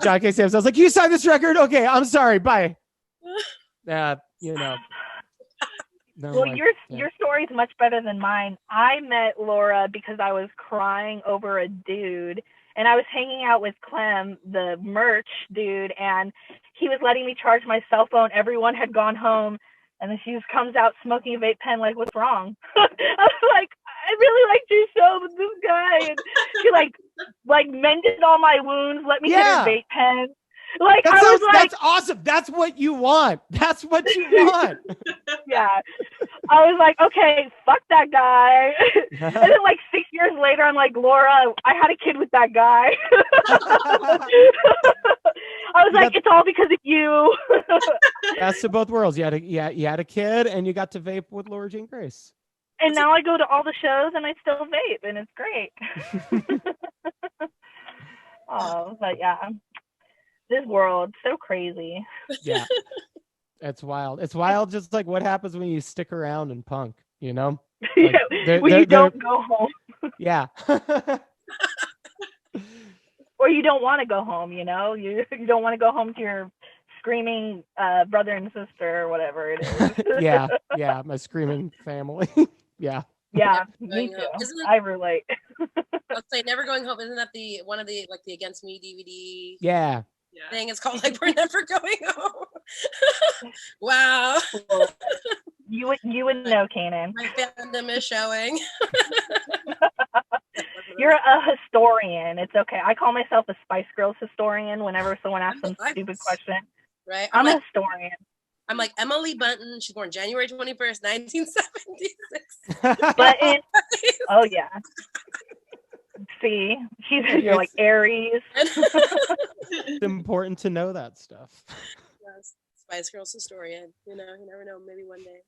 John K. Sampson, I was like, you signed this record? Okay, I'm sorry, bye. You know. Well, like, your story's much better than mine. I met Laura because I was crying over a dude, and I was hanging out with Clem, the merch dude, and he was letting me charge my cell phone. Everyone had gone home, and then she just comes out smoking a vape pen, like, what's wrong? I was like, I really liked your show with this guy, and she like mended all my wounds, let me hit her vape pen. Like, that's awesome. That's what you want. That's what you want. Yeah. I was like, okay, fuck that guy. And then like 6 years later, I'm like, Laura, I had a kid with that guy. I was like, it's all because of you. That's of both worlds. You had a kid, and you got to vape with Laura Jane Grace. And now I go to all the shows and I still vape, and it's great. Oh, but yeah. This world, so crazy. Yeah. It's wild. It's wild, just like what happens when you stick around in punk, you know? Like, when you don't go home. Yeah. Or you don't want to go home, you know? You don't want to go home to your screaming brother and sister or whatever it is. Yeah, my screaming family. Yeah. Yeah, me too. I relate. Let's say Never Going Home. Isn't that one of the like the Against Me DVD? Yeah. Thing. It's called like We're Never Going Home. Wow. Well, you would know, Kanan. My fandom is showing. You're a historian. It's okay. I call myself a Spice Girls historian whenever someone asks some stupid question. Right. I'm a historian. I'm like Emily Bunton. She's born January 21st, 1976. But oh yeah. See, you're like Aries. It's important to know that stuff. Yes, Spice Girls historian. You know, you never know. Maybe one day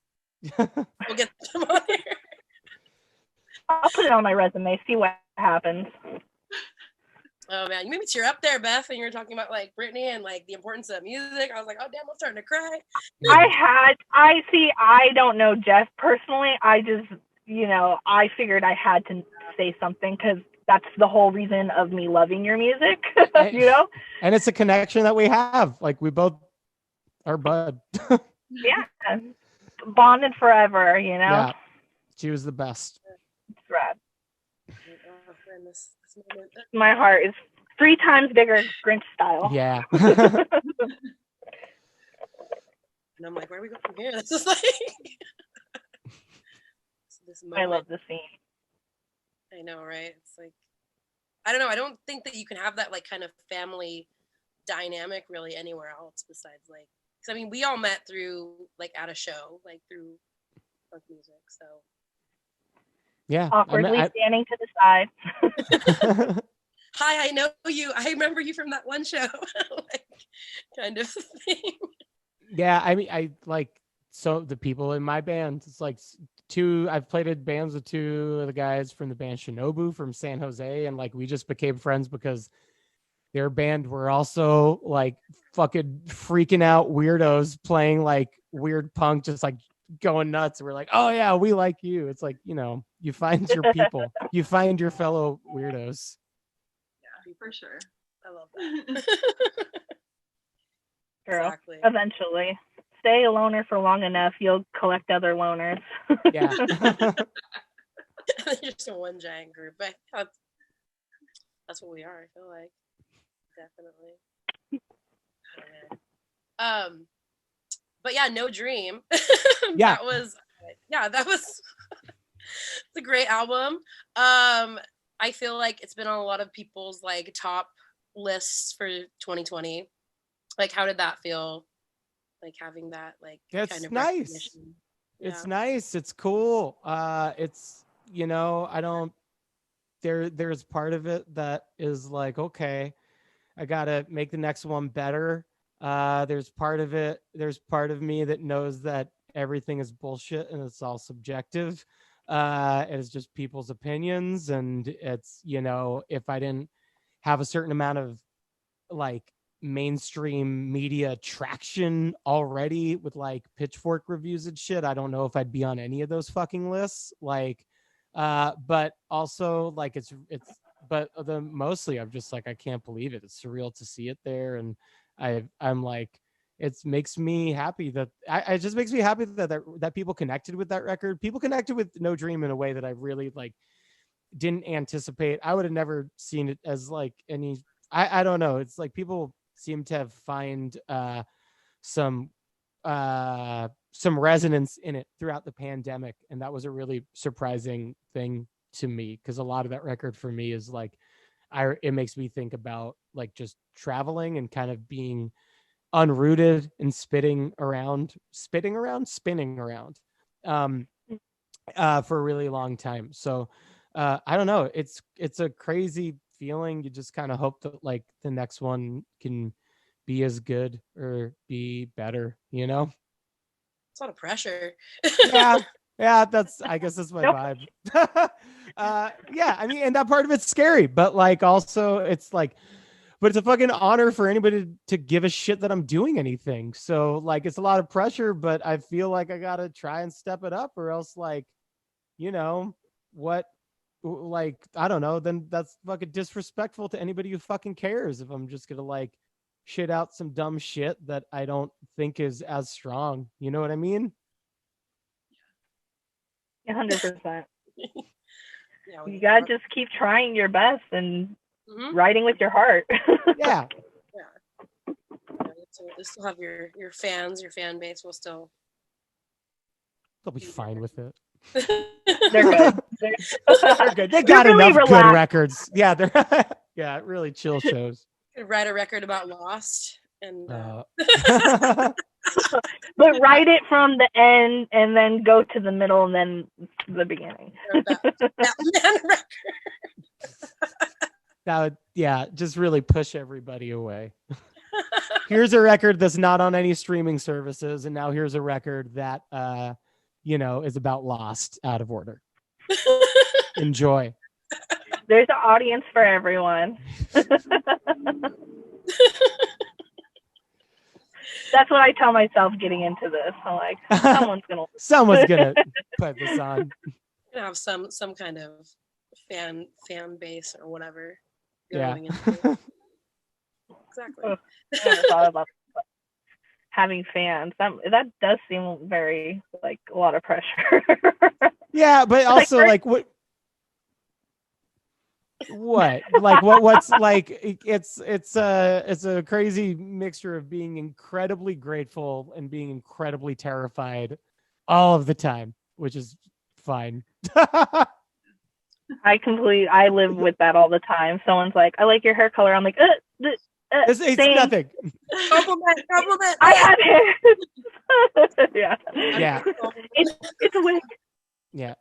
we'll get them on here. I'll put it on my resume. See what happens. Oh man, you made me tear up there, Beth, and you were talking about like Britney and like the importance of music. I was like, oh damn, I'm starting to cry. I don't know Jeff personally. I just, I figured I had to say something because that's the whole reason of me loving your music, And it's a connection that we have. Like, we both are bud. Yeah. Bonded forever, Yeah. She was the best. It's rad. My heart is 3 times bigger, Grinch style. Yeah. And I'm like, where are we going from here? This is like this moment. I love the scene. I know, right? It's like, I don't know. I don't think that you can have that like kind of family dynamic really anywhere else besides like, because I mean, we all met through like at a show, like through punk music. So yeah, awkwardly standing to the side. Hi, I know you. I remember you from that one show, like kind of thing. Yeah, I mean, I like, so the people in my band, it's like I've played in bands with two of the guys from the band Shinobu from San Jose, and like we just became friends because their band were also like fucking freaking out weirdos playing like weird punk, just like going nuts. We're like, oh yeah, we like you. It's like, you find your people, you find your fellow weirdos. Yeah, for sure. I love that. Girl, Exactly. eventually. Stay a loner for long enough, you'll collect other loners. Yeah. Just a one giant group. But that's what we are, I feel like. Definitely. But yeah, No Dream. Yeah. that was it's a great album. I feel like it's been on a lot of people's like top lists for 2020. Like, how did that feel? Like having that like it's kind of nice. It's nice. It's cool. It's I don't there's part of it that is like, okay, I gotta make the next one better. There's part of me that knows that everything is bullshit and it's all subjective. It's just people's opinions, and it's if I didn't have a certain amount of like mainstream media traction already with like Pitchfork reviews and shit, I don't know if I'd be on any of those fucking lists. Like, but also like mostly I'm just like, I can't believe it. It's surreal to see it there, and I'm like, it makes me happy that it just makes me happy that people connected with that record. People connected with No Dream in a way that I really like didn't anticipate. I would have never seen it as like any. I don't know. It's like people seem to have find some resonance in it throughout the pandemic, and that was a really surprising thing to me, because a lot of that record for me is like it makes me think about like just traveling and kind of being unrooted and spinning around for a really long time. So I don't know, it's a crazy feeling. You just kind of hope that like the next one can be as good or be better, It's a lot of pressure. yeah I guess that's my vibe. Yeah, I mean, and that part of it's scary, but like also it's like, but it's a fucking honor for anybody to give a shit that I'm doing anything. So like it's a lot of pressure, but I feel like I gotta try and step it up, or else like what, like I don't know, then that's fucking disrespectful to anybody who fucking cares if I'm just gonna like shit out some dumb shit that I don't think is as strong. You know what I mean? 100%. You gotta just keep trying your best and writing with your heart. Yeah. So you still have your fans, your fan base will still. They'll be fine with it. They're good. They're good. They got really enough good records. Yeah, they're really chill shows. Could write a record about Lost and. But write it from the end and then go to the middle and then the beginning. That record. That would, just really push everybody away. Here's a record that's not on any streaming services, and now here's a record that is about Lost, out of order. Enjoy. There's an audience for everyone. That's what I tell myself getting into this. I'm like, someone's gonna put this on. Gonna have some kind of fan base or whatever. Yeah. Exactly. I never thought about having fans. That does seem very like a lot of pressure. Yeah, but also like what's like it's a crazy mixture of being incredibly grateful and being incredibly terrified all of the time, which is fine. I live with that all the time. Someone's like, I like your hair color. I'm like, it's nothing. Compliment. I have hair. Yeah. It's a wig. Yeah.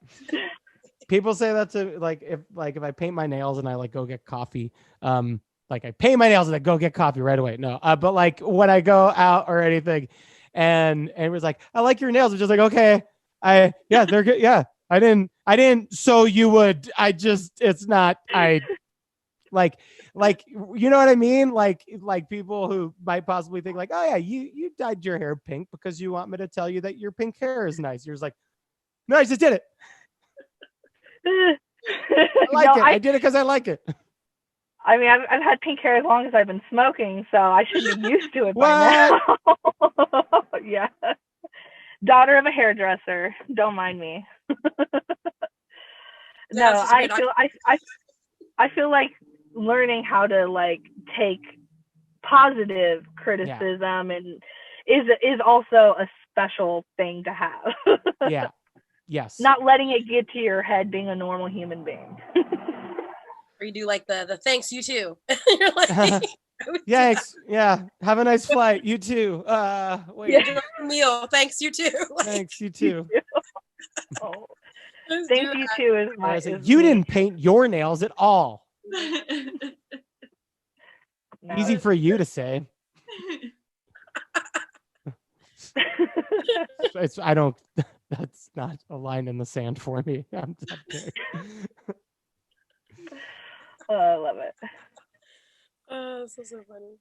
People say that to like if I paint my nails and I like go get coffee, like I paint my nails and I go get coffee right away. No, but like when I go out or anything, and it was like, I like your nails. I'm just like, okay, They're good. Yeah. I didn't. So you would, it's not, like, you know what I mean? Like people who might possibly think like, oh yeah, you dyed your hair pink because you want me to tell you that your pink hair is nice. You're just like, no, I just did it. I like it. I did it because I like it. I mean, I've had pink hair as long as I've been smoking, so I should be used to it by now. Yeah. Daughter of a hairdresser. Don't mind me. No, I feel like learning how to like take positive criticism and is also a special thing to have. Yeah. Yes. Not letting it get to your head being a normal human being. Or you do like the thanks, you too. You're like, thanks. Yeah. Have a nice flight. You too. Wait. Enjoy your meal. Thanks, you too. Like, thanks, you too. Oh. Thank you too is my. You didn't paint your nails at all. No. Easy for you to say. That's not a line in the sand for me. I'm kidding. Oh, I love it. Oh, this is so funny.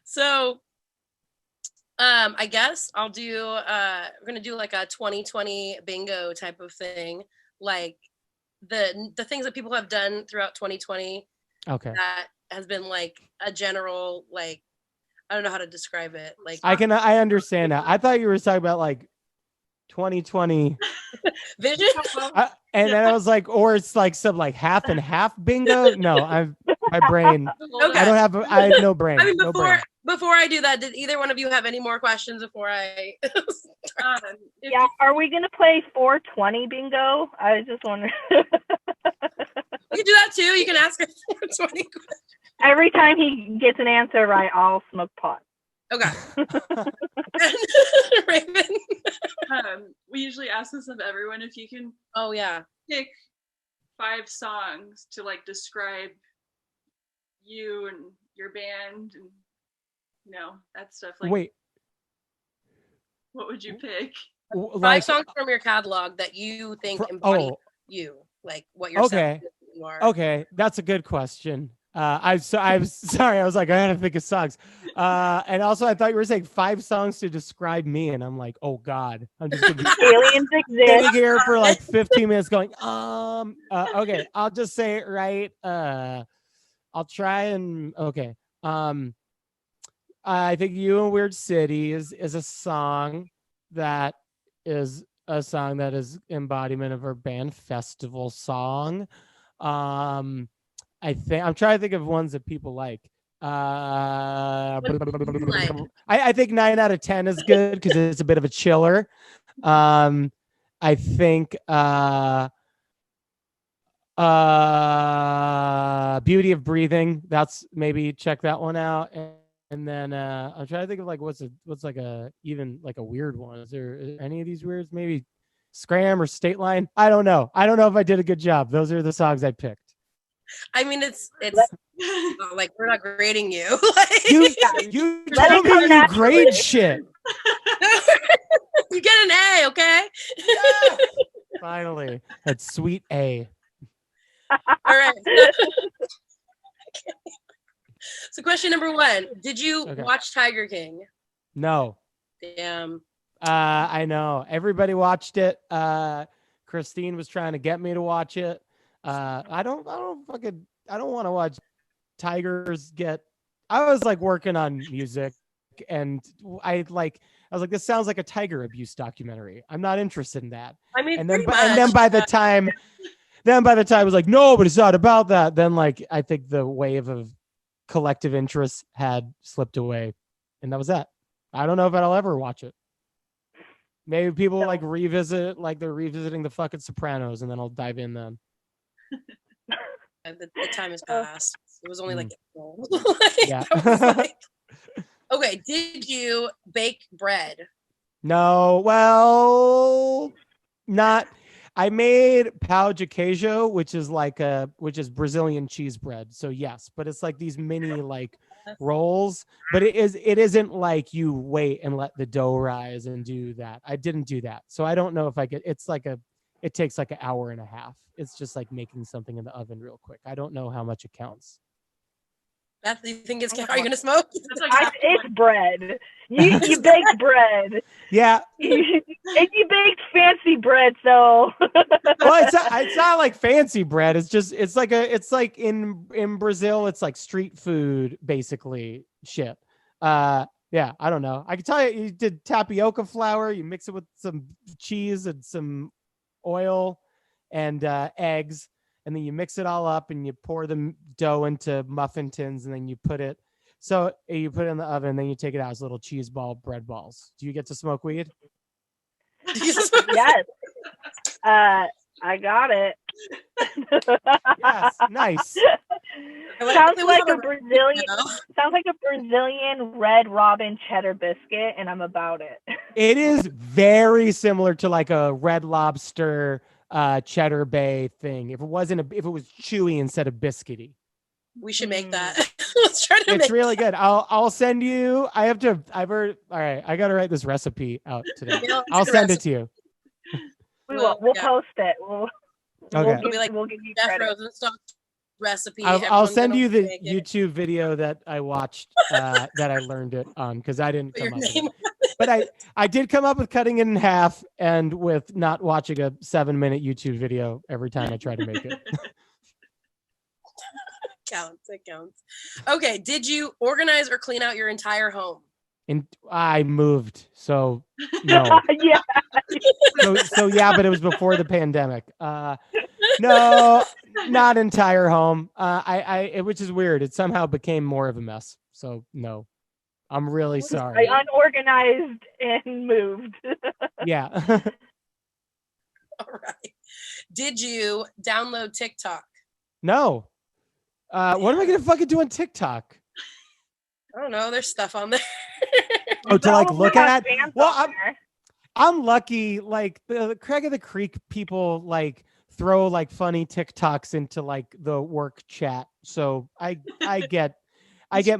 So I guess I'll do we're gonna do like a 2020 bingo type of thing, like the things that people have done throughout 2020. Okay. That has been like a general, like, I don't know how to describe it. Like I understand that. I thought you were talking about like 2020 vision. And then I was like, or it's like some like half and half bingo. No, my brain. Okay. I have no brain. I mean, no brain. before I do that, did either one of you have any more questions before I? Yeah, are we gonna play 420 bingo? I was just wondering. You can do that too. You can ask a 420 question. Every time he gets an answer right, I'll smoke pot. Okay. Raven. We usually ask this of everyone, if you can. Oh yeah. Pick 5 songs to like describe you and your band and that stuff. Like, wait, what would you pick? 5 songs from your catalog that you think embody you, like what you're saying you are. Okay, that's a good question. I'm sorry. I was like, I gotta think of songs. And also I thought you were saying 5 songs to describe me, and I'm like, oh God, I'm just gonna be aliens exist here for like 15 minutes going. Okay, I'll just say it right. I'll try and okay. I think You and Weird City is a song that is embodiment of our band festival song. I think I'm trying to think of ones that people like. I think 9 out of 10 is good because it's a bit of a chiller. I think Beauty of Breathing. That's maybe check that one out. And then I'm trying to think of like what's like a weird one. Is there any of these weirds? Maybe Scram or State Line. I don't know if I did a good job. Those are the songs I picked. I mean, it's like we're not grading you. You tell me you grade shit. You get an A, okay? Yeah. Finally, that sweet A. All right. So question number 1, did you watch Tiger King? No. Damn. I know. Everybody watched it. Christine was trying to get me to watch it. I don't want to watch tigers get. I was like working on music, and I was like, this sounds like a tiger abuse documentary. I'm not interested in that. I mean, and then by the time I was like, no, but it's not about that. Then like I think the wave of collective interest had slipped away, and that was that. I don't know if I'll ever watch it. Maybe people like revisit it, like they're revisiting the fucking Sopranos, and then I'll dive in then. The time has passed. It was only like yeah. Okay, did you bake bread? No, well, not. I made pão de queijo, which is Brazilian cheese bread. So yes, but it's like these mini like rolls, but it isn't like you wait and let the dough rise and do that. I didn't do that. So I don't know if it takes like an hour and a half. It's just like making something in the oven real quick. I don't know how much it counts. Beth, do you think are you gonna smoke? It's bread. You baked bread. Yeah. And you baked fancy bread, so. Well, it's not like fancy bread. It's like in Brazil, it's like street food, basically shit. Yeah, I don't know. I can tell you did tapioca flour, you mix it with some cheese and some oil and eggs. And then you mix it all up and you pour the dough into muffin tins and then you put it in the oven. Then you take it out as little cheese ball bread balls. Do you get to smoke weed? Yes. I got it. Yes, nice. Sounds like a Brazilian Red Robin cheddar biscuit, and I'm about it. It is very similar to like a Red Lobster cheddar bay thing. If it was chewy instead of biscuity. We should make that. Let's try to. It's really good. I'll send you. All right. I gotta write this recipe out today. I'll send it to you. We'll post it. We'll give you Jeff Rosenstock recipe. I'll send you the YouTube video that I watched that I learned it on because I didn't come up with it. But I did come up with cutting it in half and with not watching a 7-minute YouTube video every time I try to make it. It counts. Okay, did you organize or clean out your entire home? And I moved, so no. Yeah. So yeah, but it was before the pandemic. No, not entire home. Which is weird. It somehow became more of a mess. So no, I'm really sorry. I unorganized and moved. Yeah. All right. Did you download TikTok? No. What am I gonna fucking do on TikTok? I don't know. There's stuff on there. Oh, to like look at? Well, I'm lucky. Like the Craig of the Creek people like throw like funny TikToks into like the work chat. So I get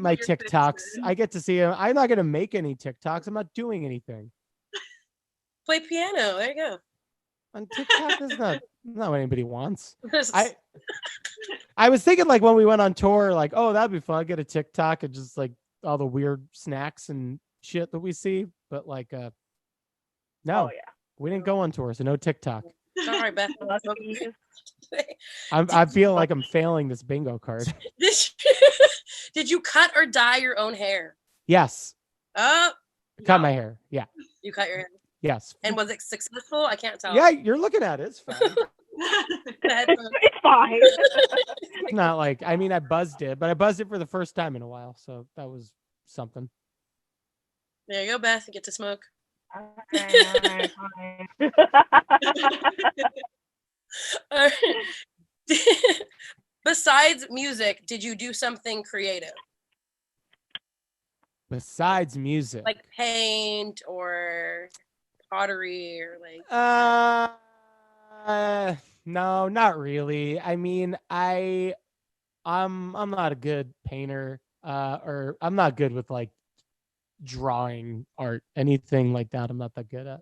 my TikToks. I get to see them. I'm not gonna make any TikToks. I'm not doing anything. Play piano. There you go. On TikTok is not what anybody wants. I was thinking like when we went on tour, like, oh, that'd be fun. Get a TikTok and just like all the weird snacks and shit that we see. But like, no, we didn't go on tour, so no TikTok. Sorry, Beth. I feel like I'm failing this bingo card. Did you cut or dye your own hair? Yes. Cut my hair. Yeah. You cut your hair? Yes. And was it successful? I can't tell. Yeah, you're looking at it. It's fine. It's fine. It's not like, I mean, I buzzed it, but I buzzed it for the first time in a while. So that was something. There you go, Beth. You get to smoke. All right. Besides music, did you do something creative? Besides music? Like paint or pottery or like no, not really. I mean, I'm not a good painter, or I'm not good with like drawing art, anything like that. I'm not that good at.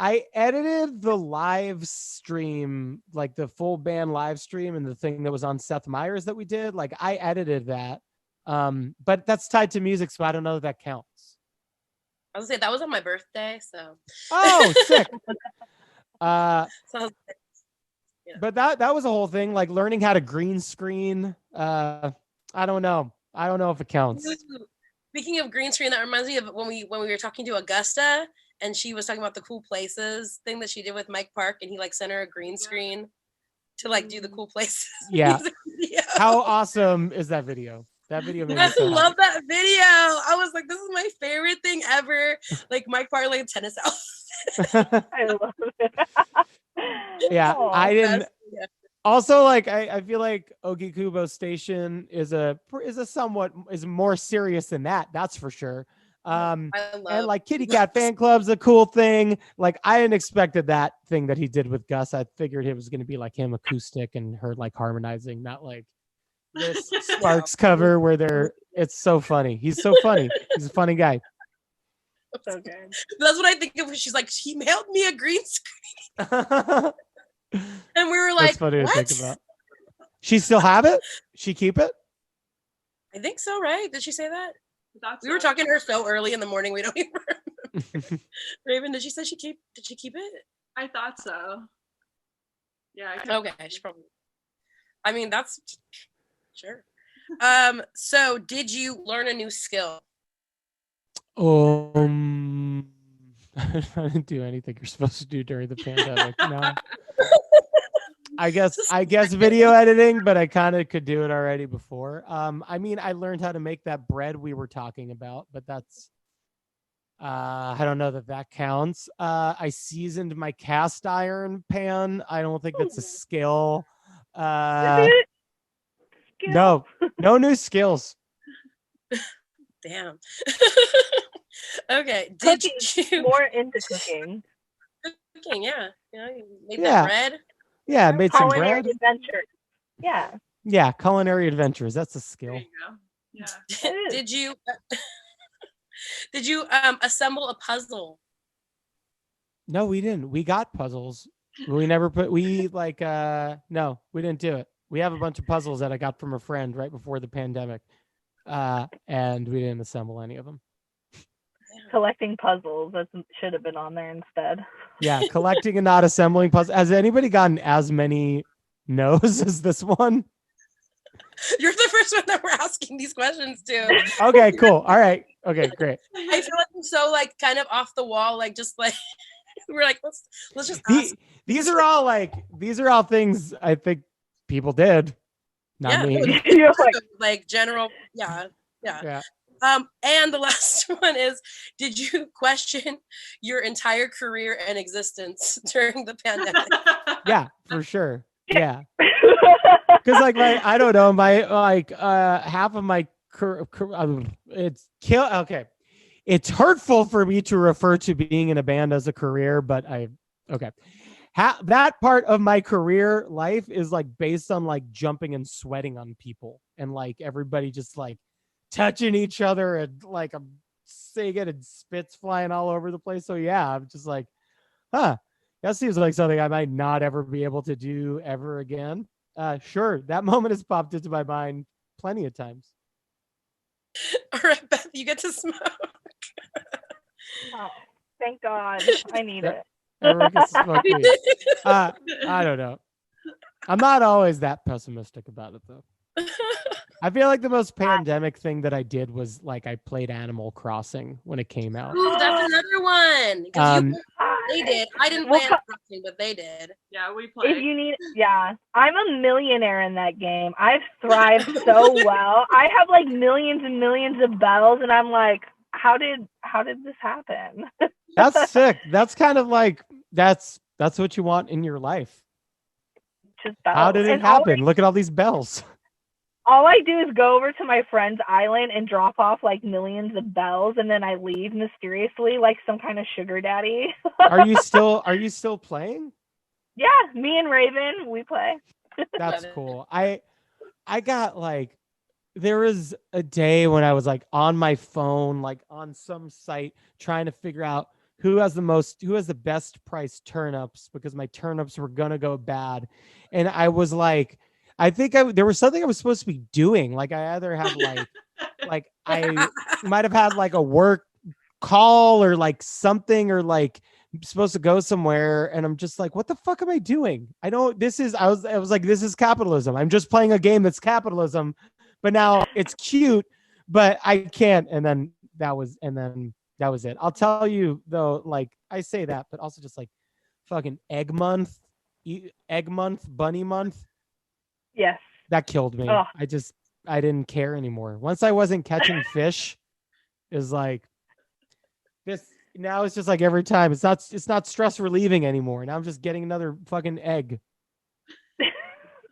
I edited the live stream, like the full band live stream and the thing that was on Seth Meyers that we did. Like I edited that. But that's tied to music, so I don't know if that counts. I was gonna say that was on my birthday, so. Oh, sick. Yeah. But that was a whole thing, like learning how to green screen. I don't know if it counts. Speaking of green screen, that reminds me of when we were talking to Augusta and she was talking about the cool places thing that she did with Mike Park, and he like sent her a green screen to like do the cool places. Yeah. How awesome is that video? That video made me so love that video. I was like, this is my favorite thing ever. Like Mike Park, like tennis house. I love it. Yeah, I didn't. Also, like I feel like Ogikubo Station is more serious than that. That's for sure. And like Kitty Cat Fan Club's a cool thing. Like I hadn't expected that thing that he did with Gus. I figured it was going to be like him acoustic and her like harmonizing, not like this Sparks cover where it's so funny. He's so funny. He's a funny guy. So good. That's what I think of when she's like, he mailed me a green screen. And we were like, that's funny what? to think about. She still have it? She keep it? I think so, right? Did she say that? We were So. talking to her so early in the morning, we don't even remember. Raven, did she say did she keep it? I thought so. Yeah. Okay, she probably. I mean, that's sure. So did you learn a new skill? I didn't do anything you're supposed to do during the pandemic. No. I guess video editing, but I kind of could do it already before. I mean, I learned how to make that bread we were talking about, but that's I don't know that counts. I seasoned my cast iron pan. I don't think that's a skill. No new skills. Damn. Okay. Cooking, Did you more into cooking? Cooking, yeah. You made that bread. Yeah, I made some bread. Adventure. Yeah. Yeah, culinary adventures. That's a skill. There you go. Yeah. Did you assemble a puzzle? No, we didn't. We got puzzles. We never no, we didn't do it. We have a bunch of puzzles that I got from a friend right before the pandemic. And we didn't assemble any of them. Collecting puzzles, that should have been on there instead. Yeah, collecting and not assembling puzzles. Has anybody gotten as many no's as this one? You're the first one that we're asking these questions to. Okay, cool. All right. Okay, great. I feel like I'm so like kind of off the wall, like just like we're like let's just ask. These are all things I think people did. Not me. Like general, yeah. And the last one is, did you question your entire career and existence during the pandemic? Yeah, for sure. Yeah. Because I don't know, half of my okay. It's hurtful for me to refer to being in a band as a career, but that part of my career life is like based on like jumping and sweating on people and like everybody just like touching each other and like I'm singing and spits flying all over the place. So yeah, I'm just like, that seems like something I might not ever be able to do ever again. Sure, that moment has popped into my mind plenty of times. All right, Beth, you get to smoke. Oh, thank God. I need it. Everyone gets to smoke weed. I don't know. I'm not always that pessimistic about it though. I feel like the most pandemic thing that I did was like I played Animal Crossing when it came out. Ooh, that's another one. They did. I didn't play Animal Crossing, but they did. Yeah, we played. If you need, I'm a millionaire in that game. I've thrived so well. I have like millions and millions of bells, and I'm like, how did this happen? That's sick. That's kind of like that's what you want in your life. Just bells. How did it happen? Look at all these bells. All I do is go over to my friend's island and drop off like millions of bells, and then I leave mysteriously like some kind of sugar daddy. Are you still playing? Yeah, me and Raven, we play. That's cool. I got like, there was a day when I was like on my phone, like on some site trying to figure out who has the best price turnips because my turnips were gonna go bad, and I was like, I think there was something I was supposed to be doing. Like I either have like I might have had like a work call or like something, or like supposed to go somewhere. And I'm just like, what the fuck am I doing? I was like, this is capitalism. I'm just playing a game that's capitalism, but now it's cute, but I can't. And then that was it. I'll tell you though, like I say that, but also just like fucking egg month, bunny month. Yes. That killed me. Oh. I didn't care anymore. Once I wasn't catching fish, is like this now it's just like every time it's not stress relieving anymore. Now I'm just getting another fucking egg.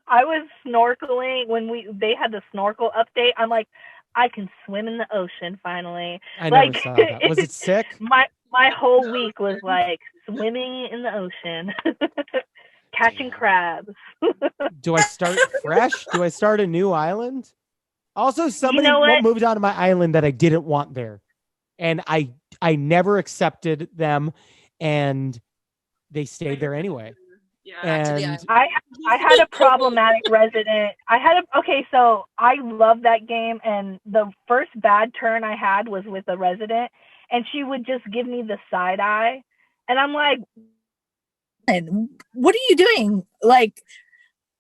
I was snorkeling when they had the snorkel update. I'm like, I can swim in the ocean finally. I never saw that. Was it sick? My whole week was like swimming in the ocean. catching crabs. Do I start fresh? Do I start a new island? Also, somebody moved onto my island that I didn't want there, and I never accepted them, and they stayed there anyway. Yeah. And I had a problematic resident. So I love that game, and the first bad turn I had was with a resident, and she would just give me the side eye, and I'm like, and what are you doing? Like,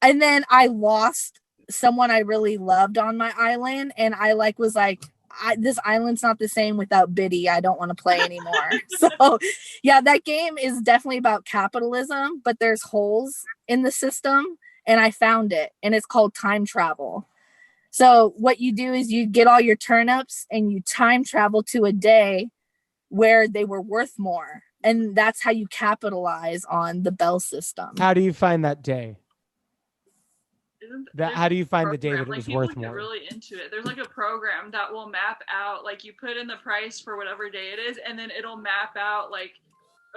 and then I lost someone I really loved on my island, and I was like, this island's not the same without Biddy. I don't want to play anymore. So yeah, that game is definitely about capitalism, but there's holes in the system, and I found it, and it's called time travel. So what you do is you get all your turnips and you time travel to a day where they were worth more, and that's how you capitalize on the bell system. How do you find that day? How do you find the day that it was worth more? People get really into it. There's like a program that will map out, like you put in the price for whatever day it is, and then it'll map out like,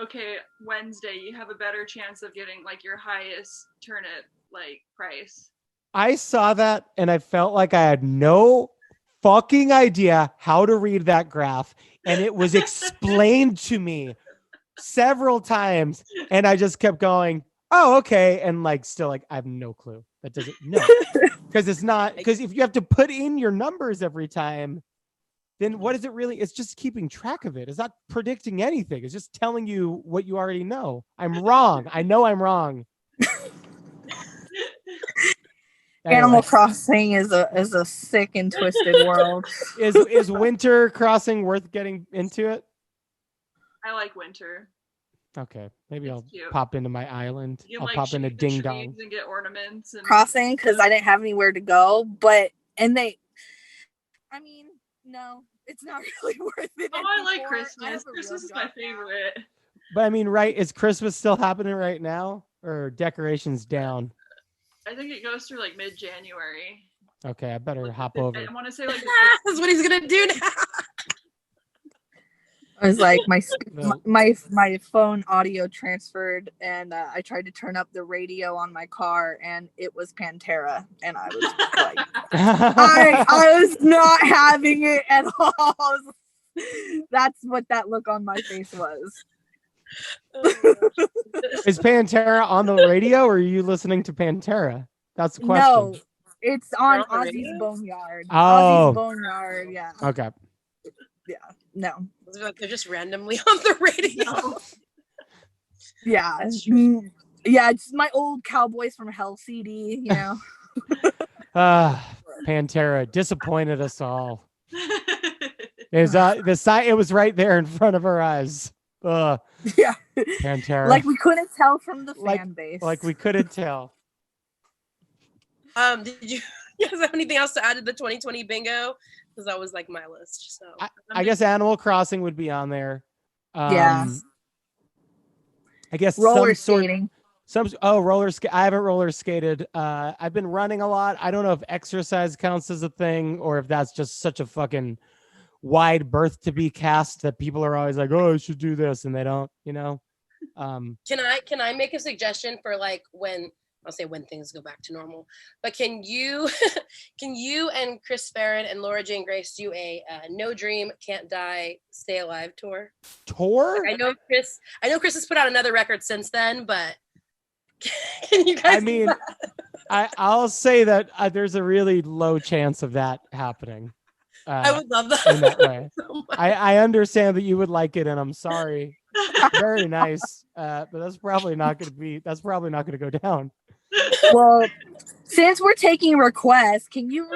okay, Wednesday you have a better chance of getting like your highest turnip like price. I saw that and I felt like I had no fucking idea how to read that graph, and it was explained to me several times, and I just kept going, oh, okay, and like still like I have no clue. That doesn't because it's not, because if you have to put in your numbers every time, then what is it really? It's just keeping track of it. It's not predicting anything. It's just telling you what you already know. I'm wrong. I know I'm wrong. Animal Crossing is a sick and twisted world. Is Winter Crossing worth getting into it? I like Winter. Okay, maybe I'll pop into my island. I'll like pop into Ding Dong and get ornaments. And Crossing, because I didn't have anywhere to go. No, it's not really worth it. Oh, I like Christmas. Christmas is my favorite. But I mean, right? Is Christmas still happening right now, or decorations down? I think it goes through like mid-January. Okay, I better hop over. I want to say like that's what he's gonna do now. I was like, my phone audio transferred, and I tried to turn up the radio on my car, and it was Pantera, and I was like, I was not having it at all. That's what that look on my face was. Is Pantera on the radio, or are you listening to Pantera? That's the question. No, it's on Ozzy's Boneyard. Oh, Ozzy's Boneyard, yeah. Okay. Yeah, no. They're just randomly on the radio. Yeah. Yeah, it's my old Cowboys from Hell CD, you know. Pantera disappointed us all. It was right there in front of our eyes. Yeah. Pantera. Like we couldn't tell from the fan base. Like we couldn't tell. Did you guys have anything else to add to the 2020 bingo? Because that was like my list. So I guess Animal Crossing would be on there. Yeah. I guess roller skating. I haven't roller skated. I've been running a lot. I don't know if exercise counts as a thing, or if that's just such a fucking wide berth to be cast that people are always like, oh, I should do this, and they don't, you know. Can I make a suggestion for like when things go back to normal, but can you and Chris Farren and Laura Jane Grace do a No Dream Can't Die Stay Alive tour? Like, I know Chris has put out another record since then, but can you guys? I mean, I'll say that there's a really low chance of that happening. I would love that. In that way. So I understand that you would like it, and I'm sorry. Very nice, but that's probably not going to go down. Well, since we're taking requests, can you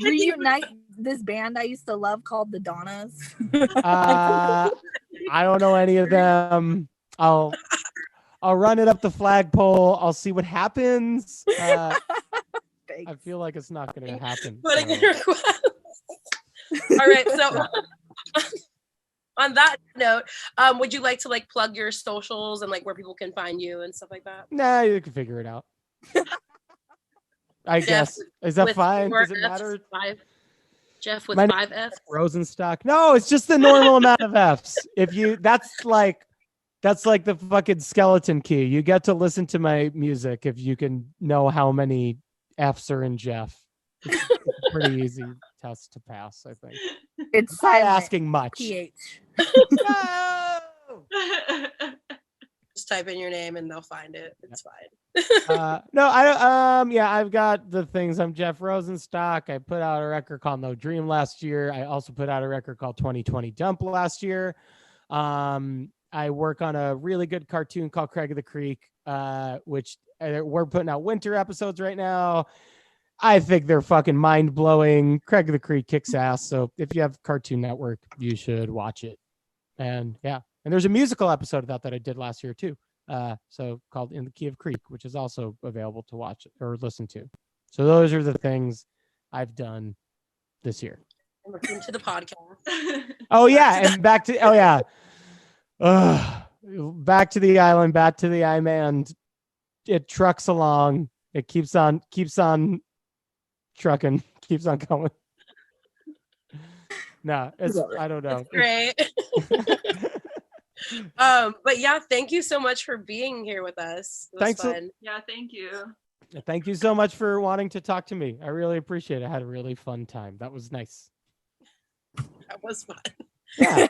reunite this band I used to love called the Donnas? I don't know any of them. I'll run it up the flagpole. I'll see what happens. I feel like it's not going to happen. Putting in requests. All right, so on that note, would you like to like plug your socials and like where people can find you and stuff like that? Nah, you can figure it out. I guess. Is that fine? Does it matter? Jeff with 5 Fs. Rosenstock. No, it's just the normal amount of Fs. That's like That's like the fucking skeleton key. You get to listen to my music if you can know how many F's are in Jeff. It's a pretty easy test to pass, I think. It's Not silent. asking much. PH. No! Just type in your name and they'll find it. It's fine. No, I yeah, I've got the things. I'm Jeff Rosenstock. I put out a record called No Dream last year. I also put out a record called 2020 Dump last year. I work on a really good cartoon called Craig of the Creek, which we're putting out winter episodes right now. I think they're fucking mind-blowing. Craig of the Creek kicks ass. So if you have Cartoon Network, you should watch it. And yeah, and there's a musical episode of that I did last year too. So called In the Key of Creek, which is also available to watch or listen to. So those are the things I've done this year. Listen to the podcast. Oh yeah, and back to back to the island, back to the I-Man. It trucks along. It keeps on trucking, keeps on going. No, I don't know. Great. But yeah, thank you so much for being here with us. It was Thanks. fun. Yeah, thank you. Thank you so much for wanting to talk to me. I really appreciate it. I had a really fun time. That was nice. That was fun. Yeah.